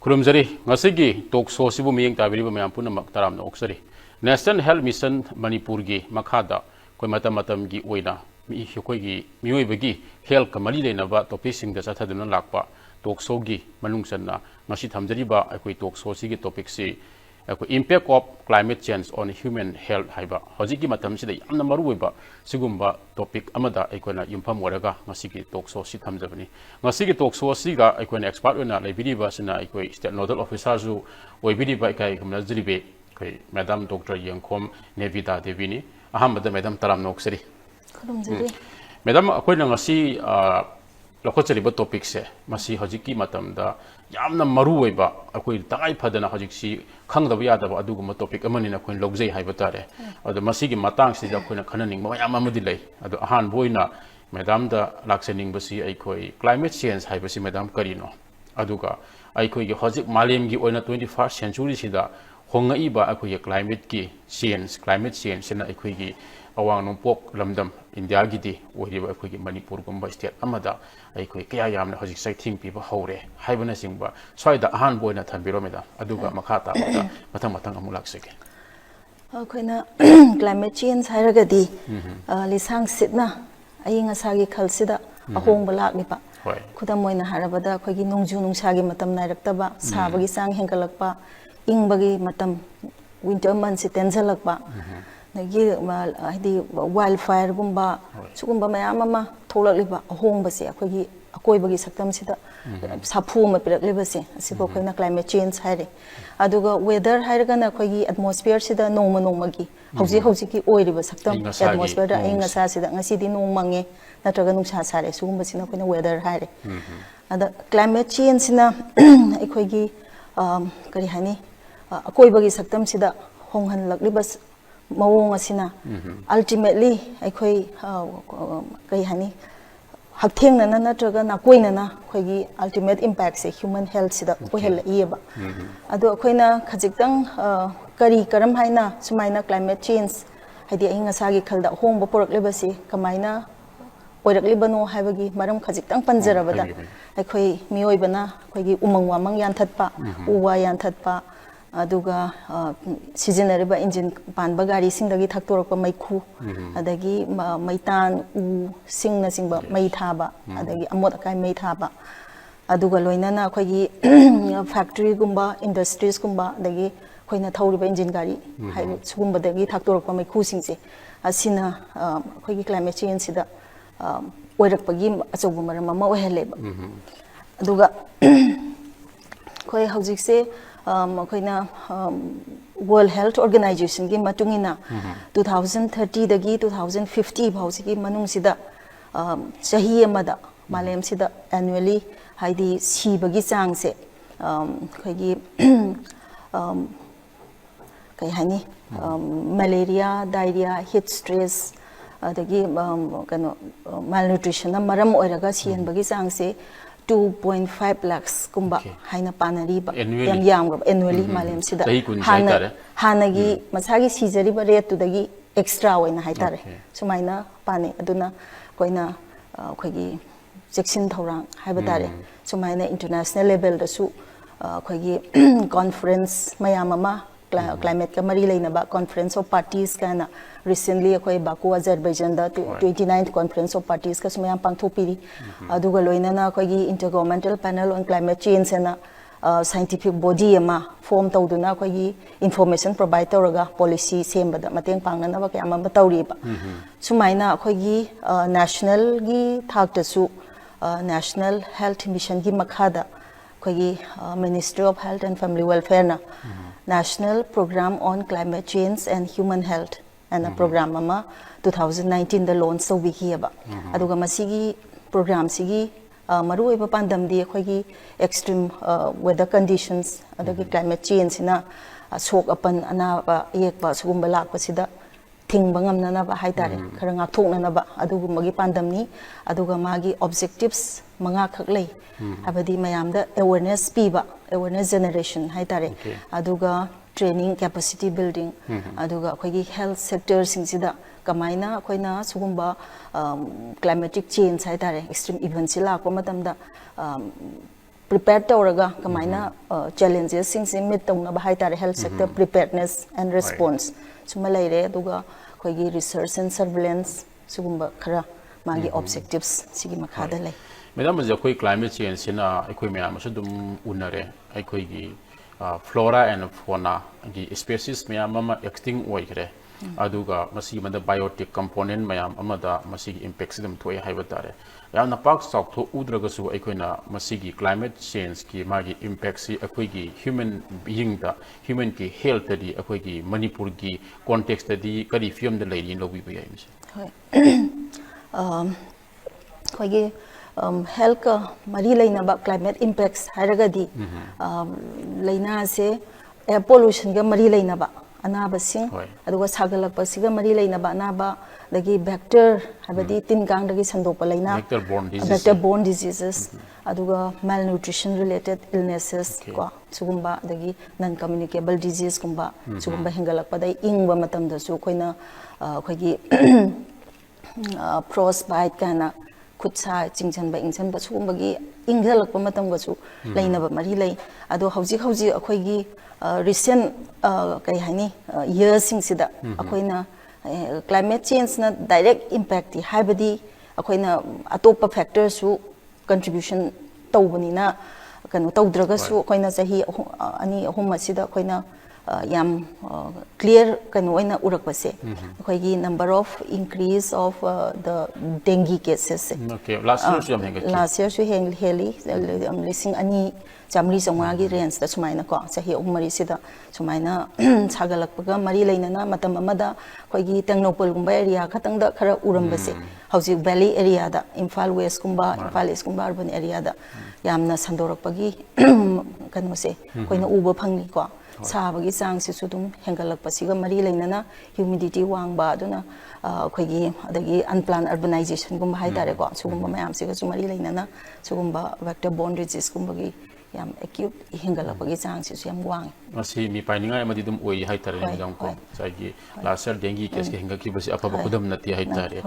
Kurumjari, ngasigi tokso sibu miyeng tabiri ba mayam punamak taram na oksari. National Health Mission Manipur gi makada koi matam gi oina mi koi gi mioi bagi health kamali le na ba topic sing da satha dun lakpa tokso gi manungsan na ngasi thamjari ba koi tokso si gi topic si ko impact of climate change on human health haiba hojiki matam sida yamna maru oiba sigumba topic amada aikona yumpham waraga ngasigi talkshow si thamjabani ngasigi talkshow siga aikona expert ona leibiriba sina aikoi state nodal officer zu oibiriba kai kamna jribe kai madam dr yangkhom nevita devini ahamada madam taram noksari madam akoina ngasi lokochariba topic se masi hojiki matamda yamna maru oiba akoi tangai phadana hojiksi khangdaba yadaba aduguma topic amani na khoin logjai haiba tare adu masigi matang sida khoina khananing mayam amadi lei adu ahan boina madam da laksening basi aikoi climate change haibasi madam karino aduga aikoi gi hojik malem gi oina 21st century sida hongai ba akoi climate ki climate change sina aikoi gi awang nongpok lamdam india gi di oiriba aikoi gi manipur gumba state amada aikoi kya yamna hojik sai thing piba hore haibana singba soida ahan boina thanbiro meda aduga makhata matang amulak seke akoina climate change hairagadi lisang sitna ayinga sagi khalsida ahong balak nipa khudam moina harabada khogi nongju nungsagi matam nairakta sabagi sang hengalakpa ingbagi matam winter months tenjalakpa nagi hadi wildfire gumba sugumba mayam ama tholakliba ahong base akogi akoibagi saktam sida saphu ma pirakliba se asibo khoina climate change haire aduga weather hairagana khogi atmosphere sida nongmagi hauji oiriba saktam atmosphere da inga sa sida ngasi di nong mange natraga nungsa sare sugumba sina khoina weather haire ada climate change sina aikoigi kari hani akoibagi saktam sida honghan lakliba mawong asina ultimately aikoi kai hani haktheng na natraga na koina na khoigi ultimate impact se human health sida ohel ieba ado khoina khajiktang kari karam haina sumaina climate change hadi ainga sagi khalda hongba porakleba se kamaina oiraklibano haibagi maram khajiktang panjarabada aikoi mioibana khoigi umang wamang yanthatpa uwa yanthatpa aduga seasonariba engine panba gari singdagi thaktorokpa maikhu adagi maitan u singna singba mai thaba adagi amot akai mai thaba aduga loinana khoigi factory gumba industries gumba adagi khoina thawriba engine gari hai sugumba dagi thaktorokpa maikhu singse asina khoigi climate change sida oirakpagi achobu maram ama oheleba aduga khoi haujikse akoina World Health Organization gi matungina 2030 dagi 2050 bhausigi manung sida chahi amada malem sida annually haidi sibagi changse khoigi kai hani malaria diarrhea heat stress adagi kano malnutrition maram oiraga sienbagi changse 2.5 lakhs kumba haina panari ba yam annually malem sida hanagi masagi sijari ba rate tudagi extra oina haitare sumaina pane aduna koina khoigi section thorang haibadare sumaina international level da su khoigi conference mayam ama climate ka mari leina ba conference of parties kana recently khoi Baku Azerbaijan da 29th conference of parties ka sumayam pangthopiri aduga loina na khoi intergovernmental panel on climate change na scientific body ama form tawduna khoi information provide tawraga policy sembada mateng pangna na ba kyama ba tawri ba sumaina khoi national gi thakta su national health mission gi makhada khoi ministry of health and family welfare na National Program on Climate Change and Human Health and a program ama 2019 the launch so we here ba aduga masigi program sigi maru oiba pandam di khoigi extreme weather conditions adagi climate change na sok apan ana ba yek ba sugumba lak pasida thing bangam na ba haitare khara ngak thok na ba adugu magi pandam ni aduga magi objectives manga khak lei abadi mayamda awareness piba awareness generation haitare aduga training capacity building aduga khoigi health sector singsida kamaina khoina sugumba climatic change haitare extreme events la ko matamda prepare tawraga kamaina challenges sing meet tawna ba haitare health sector preparedness and response suma leire aduga khoigi research and surveillance sugumba khara magi objectives sigi makhada lei madam je koi climate change sina ekoi myam su dum unare ekoi gi flora and fauna gi species myam ama extinct oigre aduga masi mada biotic component mayam amada masi impact sidum thoi haiba tare yamna pak sok tho udraga su ekoina masi gi climate change ki magi impact si ekoi gi human being da human ki health di ekoi gi manipur gi context di kari film da lein lobi ba yai khoi gi health ka mari leina ba climate impacts haraga di leina se air pollution ga mari leina ba anaba sing aduga sagalak pasiga mari leina ba anaba dagi vector habadi tin gang dagi sandokpa leina vector borne diseases aduga malnutrition related illnesses ko sugumba dagi non communicable disease kumba sugumba hengalakpa dai ingba matam da su koina khoigi frostbite kana khutsa chingchan ba ingchan ba sugumba gi inghalakpa matam ga su leina ba mari lei ado hauji akhoigi recent kai hani years sing sida akoina climate change na direct impact haibadi akoina atopa factors su contribution tawbani na kanu tawdraga su akoina sahi ani ahum asida akoina yam clear kanu oina urakpase akoigi number of increase of the dengue cases okay last year su heli lising ani jamri jamagi range da sumaina ko sahi umari sida sumaina sagalakpaga mari leinana matam amada khoigi tengnopol gumba area khatang da khara urambase hauji valley area da Imphal West gumba Imphal East gumba urban area da yamna sandorakpagi kanose koina uba phangni ko sabagi chang si sudum hengalakpasiga mari leinana humidity wangba aduna khoigi adagi unplanned urbanization gumba haitare ko sugumba mayam siga sumari leinana sugumba vector borne disease gumba gi yam acute hingalapagi chang si yam wang masi mi paininga amadi dum oi haitare ni dam ko saigi last year dengue case ke hingaki basi apa kudam nati haitare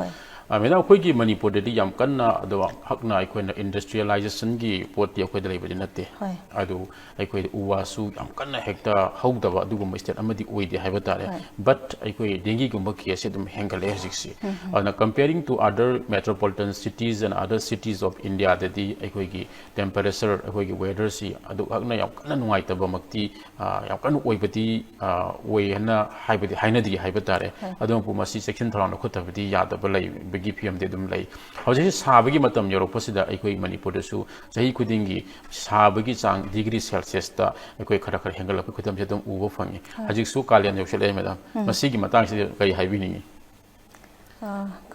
amena khoi gi manipur de yam kanna ado hakna aikoina industrialization gi pot ya khoi de lebadi nate adu aikoi uwa su yam kanna hekta haudaba adugum state amadi oi de haiba tare but aikoi dengue gumba case dum hengale hajiksi na comparing to other metropolitan cities and other cities of India de aikoi gi temperature aikoi gi weather si adu hakna yam kanna nuai taba makti yam kanna oi badi oi hana haibadi hainadi haiba tare adum pu masi section tharana khotabadi yadaba lai bagi PM de dum lai hauji sabagi matam yoropasida aikoi manipur da su sahi kudingi sabagi chang degree celsius ta aikoi khara khara hengal pa kudam je dum ubo fangi hajik su kalian yoshele madam masigi matang se kai haibini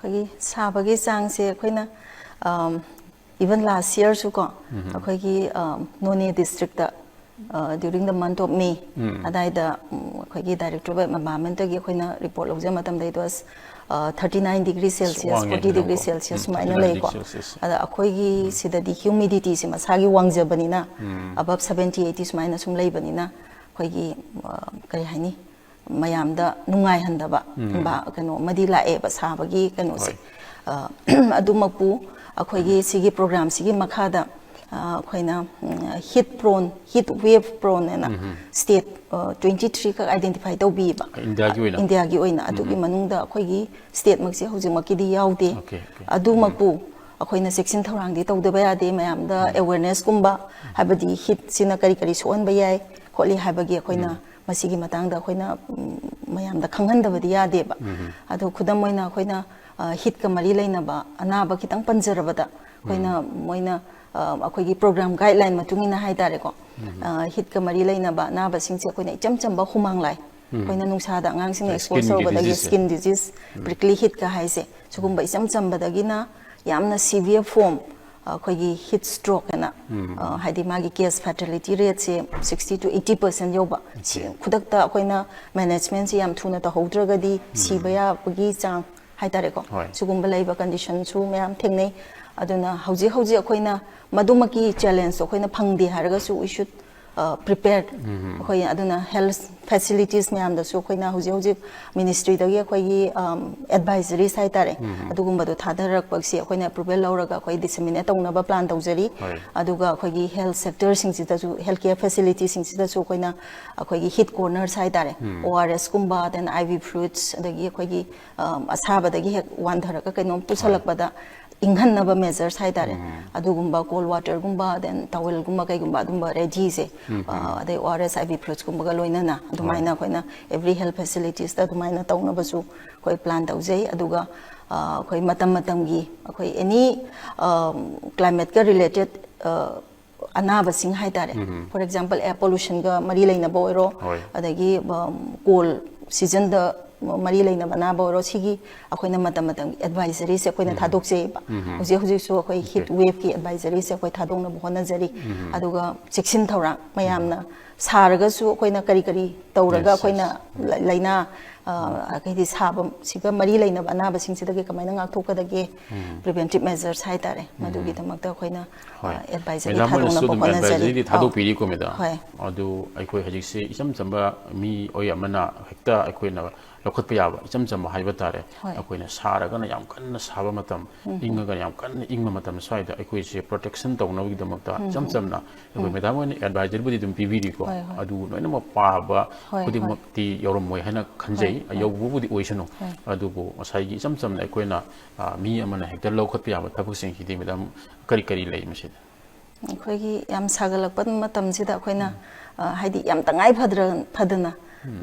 khagi sabagi chang se koina even last year su ko akoi gi None district da during the month of May adaida khoi gi director of environment gi khoina report logja matam dai was 39 degrees Celsius 40 degrees Celsius maina lei ko ada akhoi gi sida di humidity se masagi wangja banina above 70 80 maina sum lei banina khoi gi kai hani mayam da nungai handaba ba kano madi la e ba sabagi kano se adumapu akhoi gi sigi program sigi makhada khoina heat wave prone na state 23 ka identify to bi ba India gi oina adu gi manungda khoi gi state maksi hoji makki di yaude adu mapu akhoina section thorang di tawda ba yade mayam da awareness kumba habadi heat sina kari kari soan ba yai kholi habagi akhoina masigi matang da akhoina mayam da khanghan da ba di yade ba adu khudam moina akhoina heat ka mari leina ba anaba kitang panjaraba da akhoina moina akoigi program guideline matungina haitare ko hit ka mari leina ba na ba singse koina icham chamba humang lai koina nungsa da ngang sing exposure ba da skin disease prickly hit ka haise sugumba icham chamba da gina yamna severe form akoigi heat stroke na haidi magi case fatality rate se 60 to 80% yoba khudak ta koina management se yam thuna ta hodraga di sibaya bagi chang haitare ko sugumba laiba condition su mayam thengnei aduna hauji akoina madumaki challenge akoina phangdi haraga su we should prepared khoi aduna health facilities me am da su khoi na hoji hoji ministry da ge khoi gi advisory sai tare adugum badu thadarak paksi khoi na approval lauraga khoi disseminate tawna ba plan tawjari aduga khoi gi health sector sing si da su healthcare facilities sing si da su khoi na khoi gi hit corner sai tare ORS kumba then IV fruits adagi khoi gi asaba da gi hek wan tharaka kainom pusalak bada inghanaba measures hai tare adugumba cold water gumba then towel gumba kai gumba adumba ready se ade ORS IV fruits gumba ga loina na adumaina koina every health facilities da adumaina tawna basu koi plan tawjai aduga koi matam matam gi koi any climate ka related anaba sing hai tare for example air pollution ga mari leina boiro adagi cold season da mari leina bana boro sigi akoina matam matam advisory se akoina thadok se hoji hoji so akoi heat wave ki advisory se akoi thadok na bhona jari aduga cheksin thora mayamna saraga su akoina kari kari tauraga akoina leina akaidi sabam siga mari leina bana basing sidage kamaina ngak thokadage preventive measures hai tare madugi tamakta akoina advisory thadok na bhona jari thadok piri ko meda adu aikoi hajik se isam chamba mi oi amana hekta akoina lokot piyaba isam chamba haiba tare akoina saraga na yam kanna saba matam inga ga yam kanna ingma matam swaida aikoi se protection tawna gi damakta isam chamna akoi medam one advisory budi dum pibiri ko adu noina ma paba kudi makti yorom moi hana khanjai ayobu budi oisano adu bo asai gi isam chamna akoina mi amana hekta lokot piyaba thapuk sing hidi medam kari kari lei masid akoi gi yam sagalak pat matam sida akoina haidi yam tangai phadana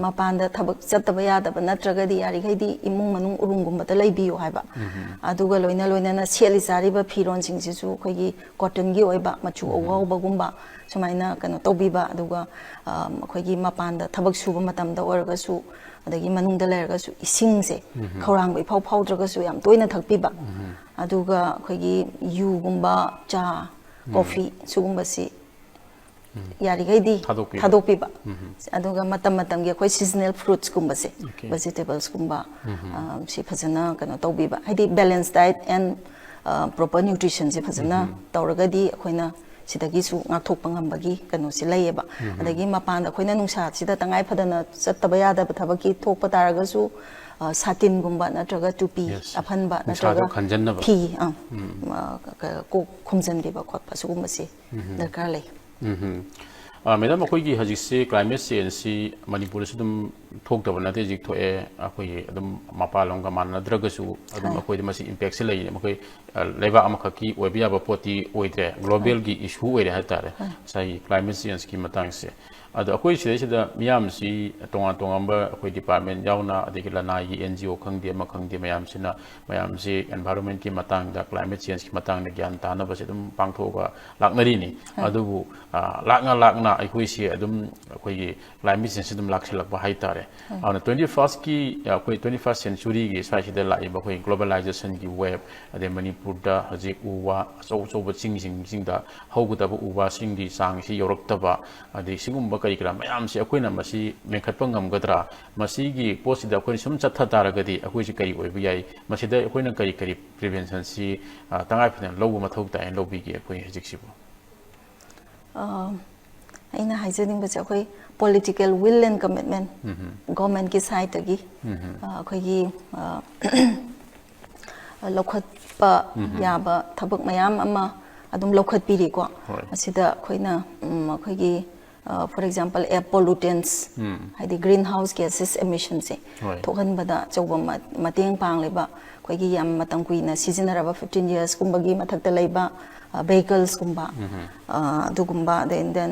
mapanda thabak chataba yadaba natragadi yari gaidi imung manung urungumba ta leibiyo haiba aduga loina loina na seli sariba phiron singsisu khoigi cotton gi oiba machu awauba gumba sumaina kano tobiba aduga khoigi mapanda thabak suba matamda oraga su adagi manungda lerga su isingse khawrang bai phau phaudraga su yam toina thakpiba aduga khoigi yu gumba cha coffee sugumba si yari gaidi thadokpiba aduga matam matam gi khoi seasonal fruits kumba se vegetables kumba si phajana kano tobiba haidi balanced diet and proper nutrition se phajana tawraga di khoina sidagi su ngakthokpa ngambagi kano si layeba adagi mapanda khoina nungsa sida tangai phadana chattaba yada thabaki thokpa taraga su satin gumba natraga tupi aphanba natraga thi ko khumjandiba khotpa sugumba se darkar lei madam अखोई हजिक से climate change से मणिपुर से दम थोकदब नाते जिक थोए अखोई अदम मपालों का मानद्रगसु अदम अखोई मसी इंपैक्ट से लई मखोई लेबा अमखकी ओबिया बपोती ओइद्रे ग्लोबल की इशू ओइरे हतारे सही क्लाइमेट चेंज की मतंग से अद अखोई सिदा मियाम सी तोंगा तोंगा अखोई डिपार्टमेंट यावना अदगी लना की एनजीओ खंगदे मखंगदे मयाम सिना मयाम से एनवायरनमेंट की मतंग दा क्लाइमेट चेंज की मतंग ने ज्ञान ताना बसे दम पांगथोगा लाकनरीनी अदबु लाकना अखोई से अदम अखोई क्लाइमेट चेंज दम लाक्सलकबा हाइतारे और 21st की अखोई 21st सेंचुरी की स्वाइसिदा लाइबा अखोई ग्लोबलाइजेशन की वेब अदे मणिपुर दा हजिक उवा अचौ अचौबा चिंगसिंगदा हौगदबा उवा सिंगदी सांगसी यौरक्तबा अदे सिगुम्बा कई करा मैम से अखोइना मसी मेखत्पा ngam-gadra मसीगी पोसिदा अखोइ सुम चत्था तारगदी अखोइ से कई ओइबा याई मसीदा अखोइना कई कई प्रिवेंशन सी तंगाइ फदन लौबा मथौ ताय लौबिगी अखोइ हजिकसिबो aina haijening ba akhoi political will and commitment government ki side tagi akhoi gi lokhat pa yaba thabak mayam ama adum lokhat piri ko asida khoina akhoi gi for example air pollutants haidi greenhouse gases emissions se thokan bada chawba mateng pang leba khoi gi yam matang kuina seasonaraba 15 years kumba gi mathakta leiba vehicles kumba dugumba then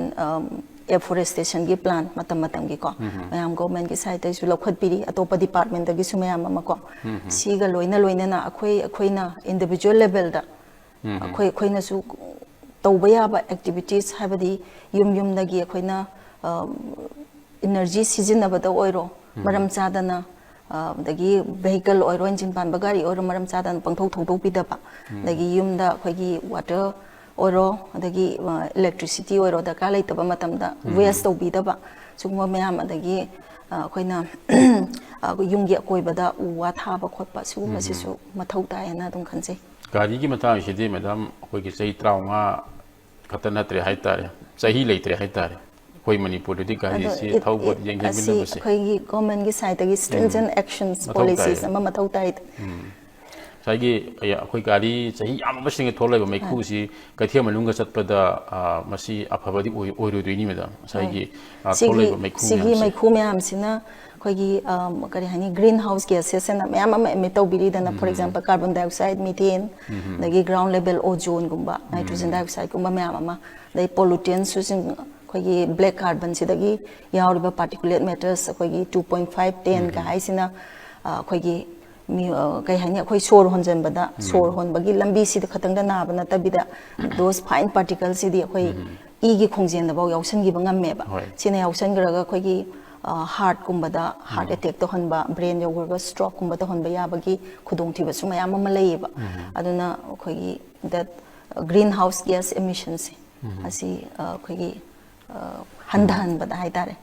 afforestation gi plan matam gi ko mayam government gi side su lokhat piri atopa department gi su mayam ama ko siga loina na akhoi na individual level da akhoi na su tawba yaba activities habadi yum dagi akhoi na energy seasonabada oiro maram chadana dagi vehicle oiro engine pan bagari oiro maram chadana pangthau thau pidaba dagi yumda akhoi gi water oiro dagi electricity oiro da ka laitaba matamda waste tawbidaba sugma mayam adagi akhoi na yumgi akoibada uwa thaba khotpa sugma sisu mathau tayana dum khanse गाड़ी की मता madam अखोई की सही 35 खतन नत्रे हाइतारे सही लेतरे हाइतारे koi Manipur di gari si thau bot yang yang bin basi koi government ki side gi stringent actions policies ama mathau tai saigi ya koi gari sahi am basing tholai ba mai khu si kathia manung ga chatpada masi afabadi oiru duini meda saigi tholai ba mai khu sigi mai khu myam sina koi gi kari hani greenhouse gases na myam ama emit biri dana for example carbon dioxide methane dagi ground level ozone gumba nitrogen dioxide gumba myam ama dai pollutants using koi black carbon sidagi yauriba particulate matters koi 2.5 10 ka haisina koi gi kai hani akhoi sor honjan bada sor hon bagi lambi si da khatang da na bana tabida those fine particles si di akhoi e gi khongjen da baw yausan gi bangam me ba sina yausan gra khoi gi heart kumba da heart attack to honba brain yoga stroke kumba da honba ya bagi khudong thi ba su mayam ma lei ba aduna khoi gi that greenhouse gas emissions asi khoi gi handan bada hai tare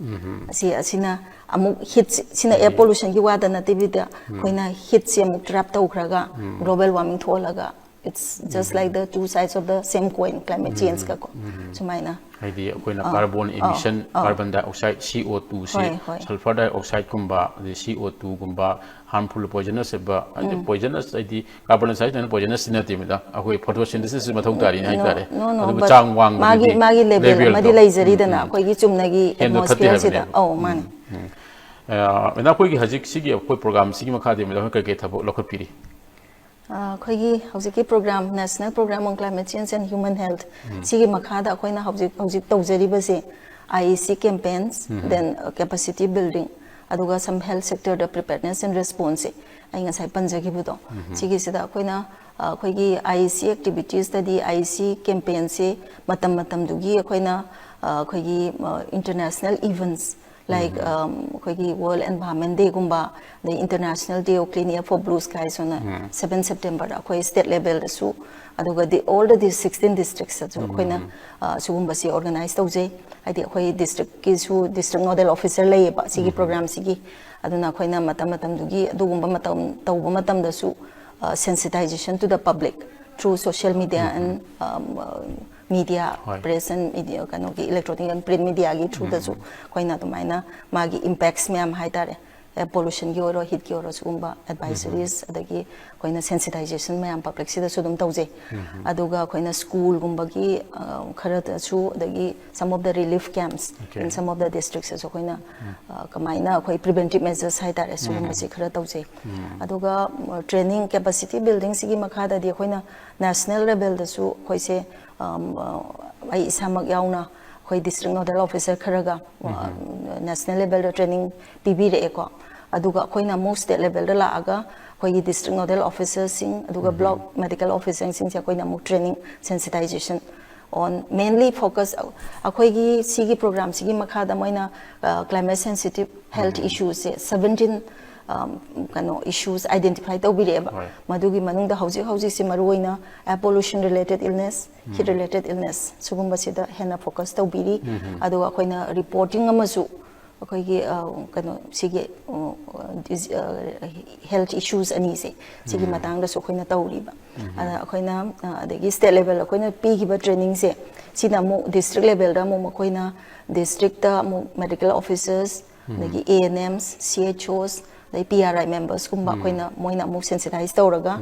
asina amuk hit sina air pollution gi wada na tibida koina hit se amuk trap tau khraga global warming tholaga it's just like the two sides of the same coin climate change ka ko sumaina idea koina carbon emission carbon dioxide CO2 se sulfur dioxide kumba the CO2 kumba harmful poisonous ba poisonous id carbon dioxide and poisonous sinati meda akoi photosynthesis mathau tari hai kare adu chang wang magi level madi laizari dana koi gi chumnagi atmosphere sida oh man mena koi gi hajik sigi koi program sigi makha de meda kai kai thabo lokhot piri koi gi hojik ki program national program on climate change and human health sigi makha da koi na hojik tawjari ba se IEC campaigns then capacity building aduga some health sector the preparedness and response ai nga sai panjagi bu do sigi sida koi na koi gi IEC activities study IEC campaign se matam matam dugi koi na koi gi international events like koi gi World Environment Day gumba the International Day of Clean Air for Blue Skies on 7 September koi state level su aduga all the 16 districts so koi na sugumba si organize tawje adi koi district ki su district nodal officer lay ba sigi program sigi aduna koi na matam matam dugi adugumba matam tawba matam da su sensitization to the public through social media and media press and media kano ki electronic and print media gi through the su koina to maina magi impacts myam haitare pollution gi oro heat gi oro sumba advisories adagi koina sensitization myam public sida su dum tawje aduga koina school gumba gi khara su adagi some of the relief camps in some of the districts so koina kamaina koi preventive measures haitare su gumba si khara tawje aduga training capacity building sigi makha da di koina national level da su koi se ai samak yauna koi district nodal officer kharaga national level training pb re ko aduga koina most state level la aga koi district nodal officers sing aduga block medical officers sing ja koina mu training sensitization on mainly focus akoi gi sigi program sigi makha da moina climate sensitive health issues 17 kano issues identify to bi reba madugi manung da hauji se maruina air pollution related illness heat related illness sugumba sida hena focus to biri adu akoina reporting amasu akoi gi kano sige health issues ani se sigi matang da su koina tawriba akoina adegi state level akoina pi gi ba training se sina mo district level da mo koina district da mo medical officers dagi ANMs CHOs the PRI members kumba koina moina mu sensitize tawraga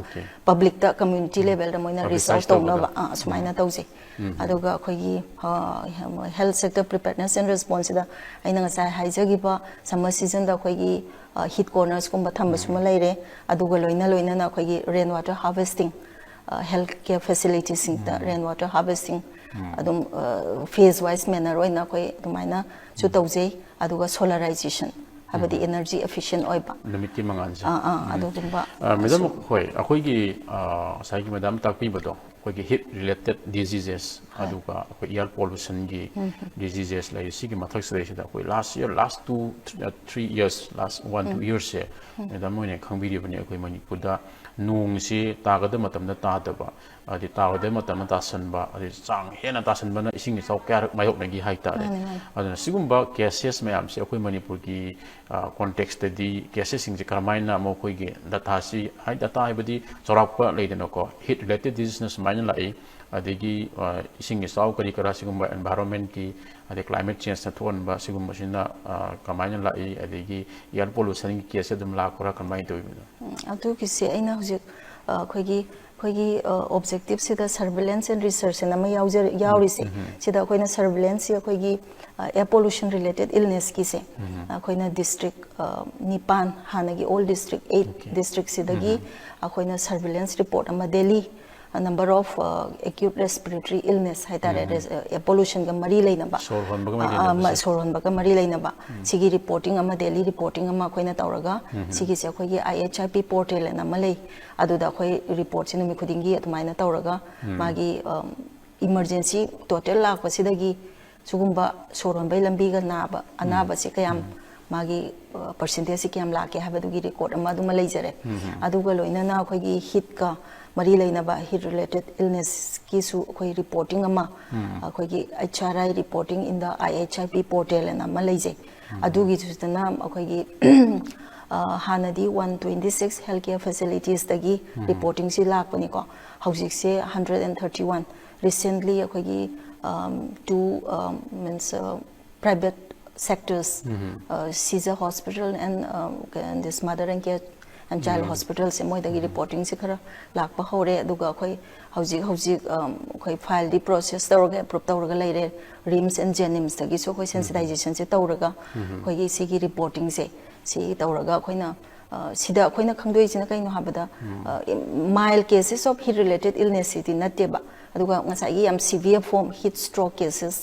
public da community level da moina research tawna sumaina tawje aduga khoi health sector preparedness and response da aina nga sai haijagi ba summer season da khoi heat corners kumba thamba suma leire aduga loina na khoi rain water harvesting health care facilities in the rain water harvesting adum phase wise manner oina khoi dumaina chu tawje aduga solarization habadi energy efficient oiba limit ki mangan sa adu dumba madam khoi akhoi gi sai gi madam takpi bado khoi gi heat related diseases aduga khoi air pollution gi diseases like sigi mathak sare da khoi last 3 years last 1-2 years se madam moine khangbi ri bani khoi Manipur da nung si tagada matam na tadaba adi tagada matam na tasanba adi chang hena tasanba na ising sau kya mayok na gi haitare aduna sigumba cases mayam se khoi Manipur gi context di cases sing karamaina mo khoi gi data si hai data ibadi chorakpa leidena ko heat related diseases main kamaina lai adegi ising isau kari kara sigumba environment ki ade climate change na thon ba sigumba sina kamaina lai adegi air pollution ki case dum la kora kamai to atu ki se aina hujik khoi objective sida surveillance and research na ma yauri se sida khoi na surveillance ya khoi air pollution related illness ki se khoi na district nipan hanagi all district 8 district sidagi khoi na surveillance report ama Delhi a number of acute respiratory illness haitare air pollution ga mari leina ba sorhon ba ga mari leina ba sigi reporting ama daily reporting ama khoina tawraga sigi se khoi gi IHIP portal na malai aduda khoi report sinu mi khudingi atmaina tawraga magi emergency total la ko sidagi sugumba sorhon bai lambi ga naba anaba se kayam magi percentage se kyam la ke habadugi record ama duma leijare aduga loina na khoi gi hit ka mari leina ba heat related illness ki su khoi reporting ama khoi gi HRI reporting in the IHIP portal na ma leije adugi jusna khoi gi hanadi 126 healthcare facilities tagi reporting si lakpani ko housing se 131 recently khoi gi two means private sectors Caesar hospital and this mother and care and child hospital se moi dagi reporting se khara lakpa hore aduga khoi hojik khoi file di process tawraga approve tawraga leire RIMS and JENIMS dagi so khoi sensitization se tawraga khoi gi se gi reporting se si tawraga khoina sida khoina khangdoi sina kaino habada mild cases of heat related illness iti nateba aduga ngasai gi am severe form heat stroke cases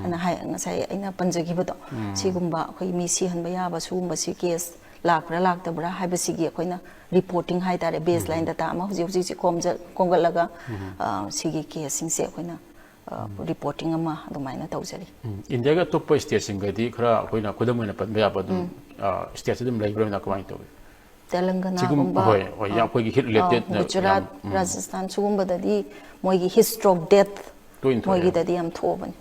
ana hai ngasai aina panjagi bado sigumba khoi mi si hanba ya ba sugumba si case lakra laktabra haibasigi akoina reporting hai tare baseline data ama huji si komgalaga sigi casing se akoina reporting ama adumaina tawjari India ga top state singadi khara akoina khudamoina patba ya badu state dum laibra na kamai to Telangana gumba hoi ya koi hit related Gujarat Rajasthan sugumba dadi moi gi hit stroke death moi gi dadi am thoban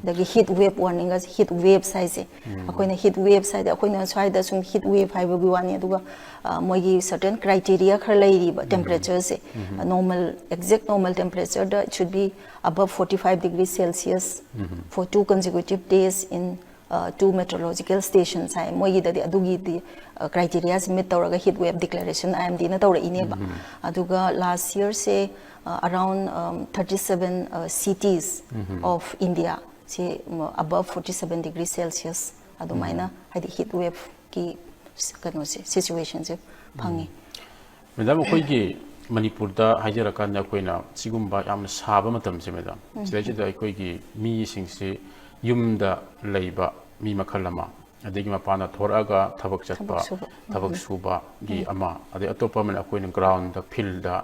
dagi heat wave warning as heat wave size akoina heat wave size akoina sai da sum heat wave haiba gi wani aduga moi gi certain criteria khar lairi ba temperature se normal exact normal temperature da should be above 45 degrees Celsius for 2 consecutive days in 2 meteorological stations hai moi gi dadi adugi di criteria meet tawraga heat wave declaration IMD na tawra ine ba aduga last year se around 37 cities of India say above 47 degrees Celsius adumaina hadi heat wave ki kano se situation se phangi madam koi gi Manipur da hajara kan na koina sigumba yam saba matam se madam stage da koi gi mi sing se yum da leiba mi makhalama adegi mapana thoraga thabak chatpa thabak suba gi ama ade atopa man koina ground da field da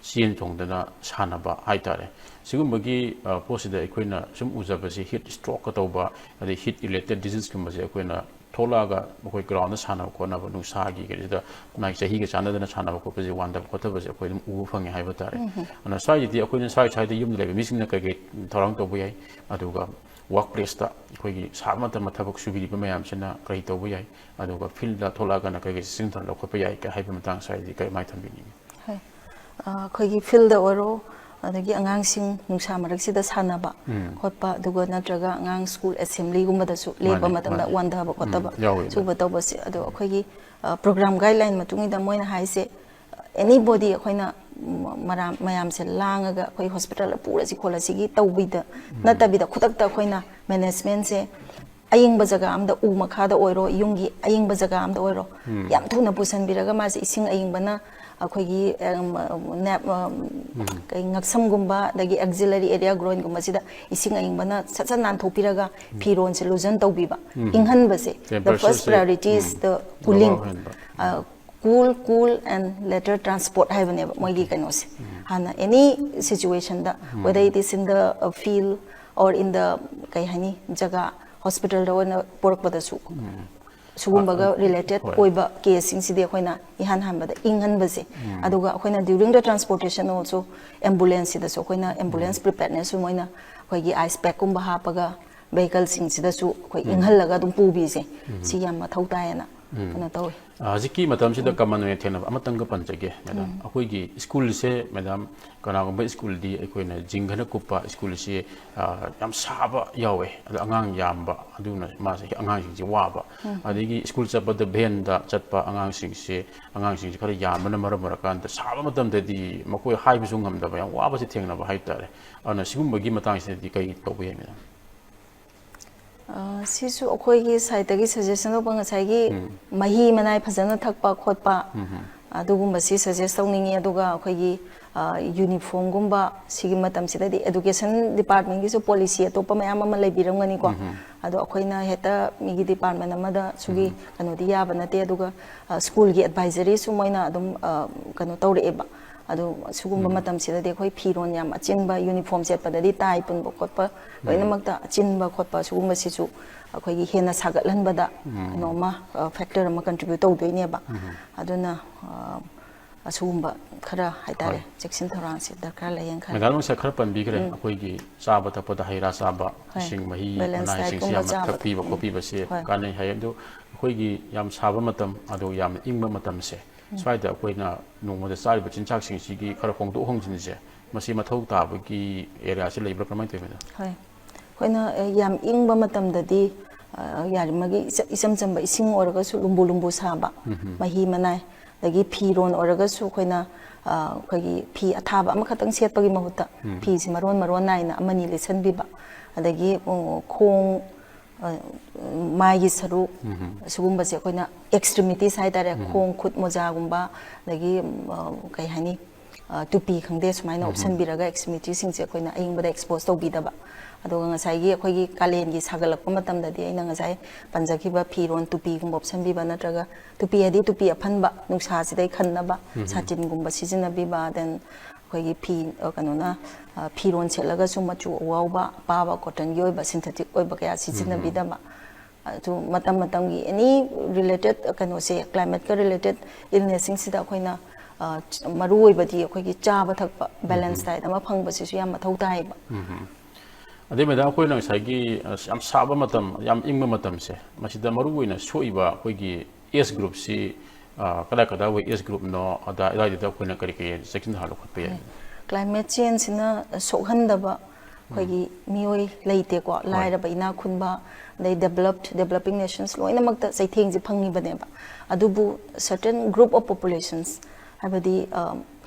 Sien Tongdana Sanaba Haitare. Sigumagi Posida Equina, some Uzabasi hit stroke at over the heat related disease Kumasi Equina, Tolaga, Mokoi ground, the Sana Konava Nusagi, the Maxa Higas under the Sana Kopazi, one that whatever is Equin Ufang Hivatare. On the side, the Equin side, the Yum missing the gate, Toronto way, Aduga, workplace, Quigi, Samata Matabok Subi, Mayamsina, Great Away, Aduga, Filda Tolaga, Nakagi, Sinton, Lokopaya, Hypermatang side, the might have been. Khoi field oro adagi angang sing nungsa marak sida sanaba khotpa dugo natraga angang school assembly gumba da su leba matamda wanda ba khotaba su ba tawba se ado khoi program guideline matungi da moina haise anybody khoina maram mayam se langaga khoi hospital pura si khola sigi tawbida natabida khutakta khoina management se aying bazaga amda u makhada oiro yungi aying bazaga amda oiro yam thuna pusan biraga ma se ising aying bana akhoi kai ngaksam gumba dagi auxiliary area growing gumba sida ising aying bana satsan nan thopiraga phiron se lojan tawbiba inghan base the first priority is the cooling cool and later transport haibane moigi kanose hana any situation da whether it is in the field or in the kai hani jaga hospital da ona porak badasu sugumbaga related oiba casing sidi khoina ihan hambada inghan base aduga khoina during the transportation also ambulance sida so khoina ambulance preparedness moina khoigi ice pack kumba hapaga vehicle sing sida su khoi inghal laga dum pubi se si yam mathau taena ꯀꯩꯅꯣ ꯇꯧꯏ ꯍꯧꯖꯤꯛꯀꯤ ꯃꯇꯝꯁꯤꯗ ꯀꯃꯟ ꯑꯣꯏꯅ ꯊꯦꯡꯅꯕ ꯑꯃꯇꯪꯒ ꯄꯟꯖꯒꯦ madam ꯑꯩꯈꯣꯏꯒꯤ ꯁ꯭ꯀꯨꯜꯁꯦ madam ꯀꯅꯥꯒꯨꯝꯕ ꯁ꯭ꯀꯨꯜꯗꯤ ꯑꯩꯈꯣꯏꯅ ꯖꯤꯡꯒꯅ ꯀꯨꯞꯄ ꯁ꯭ꯀꯨꯜꯁꯤ ꯌꯥꯝ ꯁꯥꯕ ꯌꯥꯎꯋꯦ ꯑꯗꯣ ꯑꯉꯥꯡ ꯌꯥꯝꯕ ꯑꯗꯨꯅ ꯃꯥꯁꯦ ꯑꯉꯥꯡꯁꯤꯡꯁꯦ ꯋꯥꯕ ꯑꯗꯒꯤ ꯁ꯭ꯀꯨꯜ ꯆꯠꯄꯗ ꯚꯦꯟꯗ ꯆꯠꯄ ꯑꯉꯥꯡꯁꯤꯡꯁꯦ ꯈꯔ ꯌꯥꯝꯕꯅ ꯃꯔꯝ ꯑꯣꯏꯔꯀꯥꯟꯗ ꯁꯥꯕ ꯃꯇꯝꯗꯗꯤ ꯃꯈꯣꯏ ꯍꯥꯏꯕꯁꯨ ꯉꯝꯗꯕ ꯌꯥꯝ ꯋꯥꯕꯁꯤ ꯊꯦꯡꯅꯕ ꯍꯥꯏꯇꯥꯔꯦ ꯑꯗꯨꯅ ꯁꯤꯒꯨꯝꯕꯒꯤ ꯃꯇꯥꯡꯁꯤꯗꯗꯤ ꯀꯩ ꯇꯧꯕ ꯌꯥꯏ ꯃꯦꯗꯥꯝ ꯁꯤꯁꯨ ꯑꯩꯈꯣꯏꯒꯤ ꯁꯥꯏꯠꯇꯒꯤ ꯁꯖꯦꯁꯟ ꯇꯧꯕ ꯉꯁꯥꯏꯒꯤ ꯃꯍꯤ ꯃꯅꯥꯏ ꯐꯖꯅ ꯊꯛꯄ ꯈꯣꯠꯄ ꯑꯗꯨꯒꯨꯝꯕꯁꯤ ꯁꯖꯦꯁ ꯇꯧꯅꯤꯡꯉꯤ ꯑꯗꯨꯒ ꯑꯩꯈꯣꯏꯒꯤ ꯌꯨꯅꯤꯐꯣर्मꯒꯨꯝꯕ ꯁꯤꯒꯤ ꯃꯇꯝꯁꯤꯗꯗꯤ एजुकेशन डिपार्टमेंटꯒꯤꯁꯨ ꯄꯣꯂꯤꯁꯤ ꯑꯇꯣꯞꯄ ꯃꯌꯥꯝ ꯑꯃ ꯂꯩꯕꯤꯔꯝꯒꯅꯤꯀꯣ ꯑꯗꯣ ꯑꯩꯈꯣꯏꯅ ꯍꯦꯛꯇ ꯃꯤꯒꯤ ꯗꯤꯄꯥꯔꯠꯃꯦꯟट ꯑꯃꯗ ꯁꯨꯒꯤ ꯀꯩꯅꯣꯗꯤ ꯌꯥꯕ ꯅꯠꯇꯦ ꯑꯗꯨꯒ ꯁ꯭ꯀꯨꯜꯒꯤ ꯑꯦꯗꯚꯥꯏꯖꯔꯤꯁꯨ ꯃꯣꯏꯅ ꯑꯗꯨꯝ ꯀꯩꯅꯣ ꯇꯧꯔꯛꯑꯦꯕ ꯑꯗꯣ ꯁꯤꯒꯨꯝꯕ ꯃꯇꯝꯁꯤꯗꯗꯤ ꯑꯩꯈꯣꯏ ꯐꯤꯔꯣꯟ ꯌꯥꯝ ꯑꯆꯤꯟꯕ ꯌꯨꯅꯤꯐꯣर्म ꯁꯦꯠꯄꯗꯗꯤ ꯇꯥꯏ ꯄꯨꯟꯕ ꯈꯣꯠꯄ ꯂꯣꯏꯅꯃꯛꯇ ꯑꯆꯤꯟꯕ ꯈꯣꯠꯄ ꯁꯤꯒꯨꯝꯕꯁꯤꯁꯨ ꯑꯩꯈꯣꯏꯒꯤ ꯍꯦꯟꯅ ꯁꯥꯒꯠꯍꯟꯕꯗ ꯀꯩꯅꯣꯃ ꯐꯦꯛꯇꯔ ꯑꯃ ꯀꯟꯇ꯭ꯔꯤꯕ꯭ꯌꯨꯠ ꯇꯧꯗꯣꯏꯅꯦꯕ ꯑꯗꯨꯅ ꯑꯁꯤꯒꯨꯝꯕ ꯈꯔ ꯍꯥꯏꯇꯥꯔꯦ ꯆꯦꯛꯁꯤꯟ ꯊꯧꯔꯥꯡꯁꯤ ꯗꯔꯀꯥꯔ ꯂꯩꯌꯦꯅ ꯈꯜꯂꯤ ꯃꯦꯗꯥꯝ ꯉꯁꯥꯏ ꯈꯔ ꯄꯟꯕꯤꯈ꯭ꯔꯦ ꯑꯩꯈꯣꯏꯒꯤ ꯆꯥꯕ ꯊꯛꯄꯗ ꯍꯩ ꯔꯥ ꯆꯥꯕ ꯏꯁꯤꯡ ꯃꯍꯤ ꯃꯅꯥꯏꯁꯤꯡꯁꯤ ꯌꯥꯝꯅ ꯊꯛꯄꯤꯕ ꯈꯣꯠꯄꯤꯕꯁꯦ ꯀꯥꯟꯅꯩ ꯍꯥꯏ ꯑꯗꯨ ꯑꯩꯈꯣꯏꯒꯤ ꯌꯥꯝ ꯁꯥꯕ ꯃꯇꯝ ꯑꯗꯨ ꯌꯥꯝꯅ ꯏꯪꯕ ꯃꯇꯝꯁꯦ ꯁ꯭ꯋꯥꯏꯗ ꯑꯩꯈꯣꯏꯅ ꯅꯣꯡꯃꯗ ꯆꯥꯔꯤꯕ ꯆꯤꯟꯖꯥꯛꯁꯤꯡꯁꯤꯒꯤ ꯈꯔ ꯍꯣꯡꯗꯣꯛ ꯍꯣꯡꯖꯤꯟꯁꯦ ꯃꯁꯤ ꯃꯊꯧ ꯇꯥꯕꯒꯤ ꯑꯦꯔꯤꯌꯥꯁꯤ ꯂꯩꯕ꯭ꯔꯥ ꯀꯃꯥꯏꯅ ꯇꯧꯏ ꯃꯦꯗꯥꯝ ꯍꯣꯏ ꯑꯩꯈꯣꯏꯅ ꯌꯥꯝ ꯏꯪꯕ ꯃꯇꯝꯗꯗꯤ ꯌꯥꯔꯤꯃꯒꯤ ꯏꯆꯝ ꯆꯝꯕ ꯏꯁꯤꯡ ꯑꯣꯏꯔꯒꯁꯨ ꯂꯨꯝꯕꯨ ꯂꯨꯝꯕꯨ ꯁꯥꯕ ꯃꯍꯤ ꯃꯅꯥꯏ ꯑꯗꯒꯤ ꯐꯤꯔꯣꯟ ꯑꯣꯏꯔꯒꯁꯨ ꯑꯩꯈꯣꯏꯅ ꯑꯩꯈꯣꯏꯒꯤ ꯐꯤ ꯑꯊꯥꯕ ꯑꯃꯈꯛꯇꯪ ꯁꯦꯠꯄꯒꯤ ꯃꯍꯨꯠꯇ ꯐꯤꯁꯤ ꯃꯔꯣꯟ ꯅꯥꯏꯅ ꯑꯃꯅꯤ ꯂꯤꯠꯁꯟꯕꯤꯕ ꯑꯗꯒꯤ ꯈꯣꯡ ꯃꯥꯏꯒꯤ ꯁꯔꯨꯛ ꯁꯤꯒꯨꯝꯕꯁꯦ ꯑꯩꯈꯣꯏꯅ ꯑꯦꯛꯁꯇ꯭ꯔꯤꯃꯤꯇꯤꯁ ꯍꯥꯏꯇꯥꯔꯦ ꯈꯣꯡ ꯈꯨꯠ ꯃꯣꯖꯥꯒꯨꯝꯕ ꯑꯗꯒꯤ ꯀꯩ ꯍꯥꯏꯅꯤ ꯇꯨꯄꯤ ꯈꯪꯗꯦ ꯁꯨꯃꯥꯏꯅ ꯎꯞꯁꯟꯕꯤꯔꯒ ꯑꯦꯛꯁꯇ꯭ꯔꯤꯃꯤꯇꯤꯁꯤꯡꯁꯦ ꯑꯩꯈꯣꯏꯅ ꯑꯌꯤꯡꯕꯗ ꯑꯦꯛꯁꯄꯣꯖ ꯇꯧꯕꯤꯗꯕ ꯑꯗꯨꯒ ꯉꯁꯥꯏꯒꯤ ꯑꯩꯈꯣꯏꯒꯤ ꯀꯥꯂꯦꯟꯒꯤ ꯁꯥꯒꯠꯂꯛꯄ ꯃꯇꯝꯗꯗꯤ ꯑꯩꯅ ꯉꯁꯥꯏ ꯄꯟꯖꯈꯤꯕ ꯐꯤꯔꯣꯟ ꯇꯨꯄꯤꯒꯨꯝꯕ ꯎꯞꯁꯟꯕꯤꯕ ꯅꯠꯇ꯭ꯔꯒ ꯇꯨꯄꯤ ꯍꯥꯏꯗꯤ ꯇꯨꯄꯤ ꯑꯐꯟꯕ ꯅꯨꯡꯁꯥꯁꯤꯗꯩ ꯈꯟꯅꯕ ꯁꯥꯇꯤꯟꯒꯨꯝꯕ ꯁꯤꯖꯤꯟꯅꯕꯤꯕ ꯗꯦꯟ ꯑꯩꯈꯣꯏꯒꯤ ꯀꯩꯅꯣꯅ ꯐꯤꯔꯣꯟ ꯁꯦꯠꯂꯒꯁꯨ ꯃꯆꯨ ꯑꯋꯥꯎꯕ ꯑꯄꯥꯕ ꯀꯣꯇꯟꯒꯤ ꯑꯣꯏꯕ ꯁꯤꯟꯊꯦꯇꯤꯛ ꯑꯣꯏꯕ ꯀꯌꯥ ꯁꯤꯖꯤꯟꯅꯕꯤꯗꯕ ꯑꯗꯨ ꯃꯇꯝ ꯃꯇꯝꯒꯤ ꯑꯦꯅꯤ ꯔꯤꯂꯦꯇꯦꯠ ꯀꯩꯅꯣꯁꯦ ꯀ꯭ꯂꯥꯏꯃꯦꯠꯀ ꯔꯤꯂꯦꯇꯦꯠ ꯏꯜꯅꯦꯁꯁꯤꯡꯁꯤꯗ ꯑꯩꯈꯣꯏꯅ ꯃꯔꯨ ꯑꯣꯏꯕꯗꯤ ꯑꯩꯈꯣꯏꯒꯤ ꯆꯥꯕ ꯊꯛꯄ ꯕꯦꯂꯦꯟꯁ ꯗꯥꯏꯠ ꯑꯃ ꯐꯪꯕꯁꯤꯁꯨ ꯌꯥꯝ ꯃꯊꯧ ꯇꯥꯏꯌꯦꯕ ꯑꯗꯩ ꯃꯦꯗꯥꯝ ꯑꯩꯈꯣꯏꯅ ꯉꯁꯥꯏꯒꯤ ꯌꯥꯝ ꯁꯥꯕ ꯃꯇꯝ ꯌꯥꯝ ꯏꯪꯕ ꯃꯇꯝꯁꯦ ꯃꯁꯤꯗ ꯃꯔꯨꯑꯣꯏꯅ ꯁꯣꯛꯏꯕ ꯑꯩꯈꯣꯏꯒꯤ ꯑꯦꯖ ꯒ꯭ꯔꯨꯞꯁꯤ ꯀꯗꯥꯏ ꯀꯗꯥꯏꯋꯥꯏ ꯑꯦꯖ ꯒ꯭ꯔꯨꯞꯅꯣ ꯑꯗꯥꯏꯗꯨꯗ ꯑꯩꯈꯣꯏꯅ ꯀꯔꯤ ꯆꯦꯛꯁꯤꯟꯅ ꯂꯧꯈꯠꯄ ꯌꯥꯏ ꯀ꯭ꯂꯥꯏꯃꯦꯠ ꯆꯦꯟꯖꯁꯤꯅ ꯁꯣꯛꯍꯟꯗꯕ ꯑꯩꯈꯣꯏꯒꯤ ꯃꯤꯑꯣꯏ ꯂꯩꯇꯦꯀꯣ ꯂꯥꯏꯔꯕ ꯏꯅꯥꯛ ꯈꯨꯟꯕ ꯑꯗꯩ ꯗꯦꯕꯂꯞꯄꯤꯡ ꯅꯦꯁꯟꯁ ꯂꯣꯏꯅꯃꯛꯇ ꯆꯩꯊꯦꯡꯁꯦ ꯐꯪꯉꯤꯕꯅꯦꯕ ꯑꯗꯨꯕꯨ ꯁꯔꯇꯟ ꯒ꯭ꯔꯨꯞ ꯑꯣꯐ ꯄꯣꯄꯨꯂꯦꯁꯟꯁ ꯍꯥꯏꯕꯗꯤ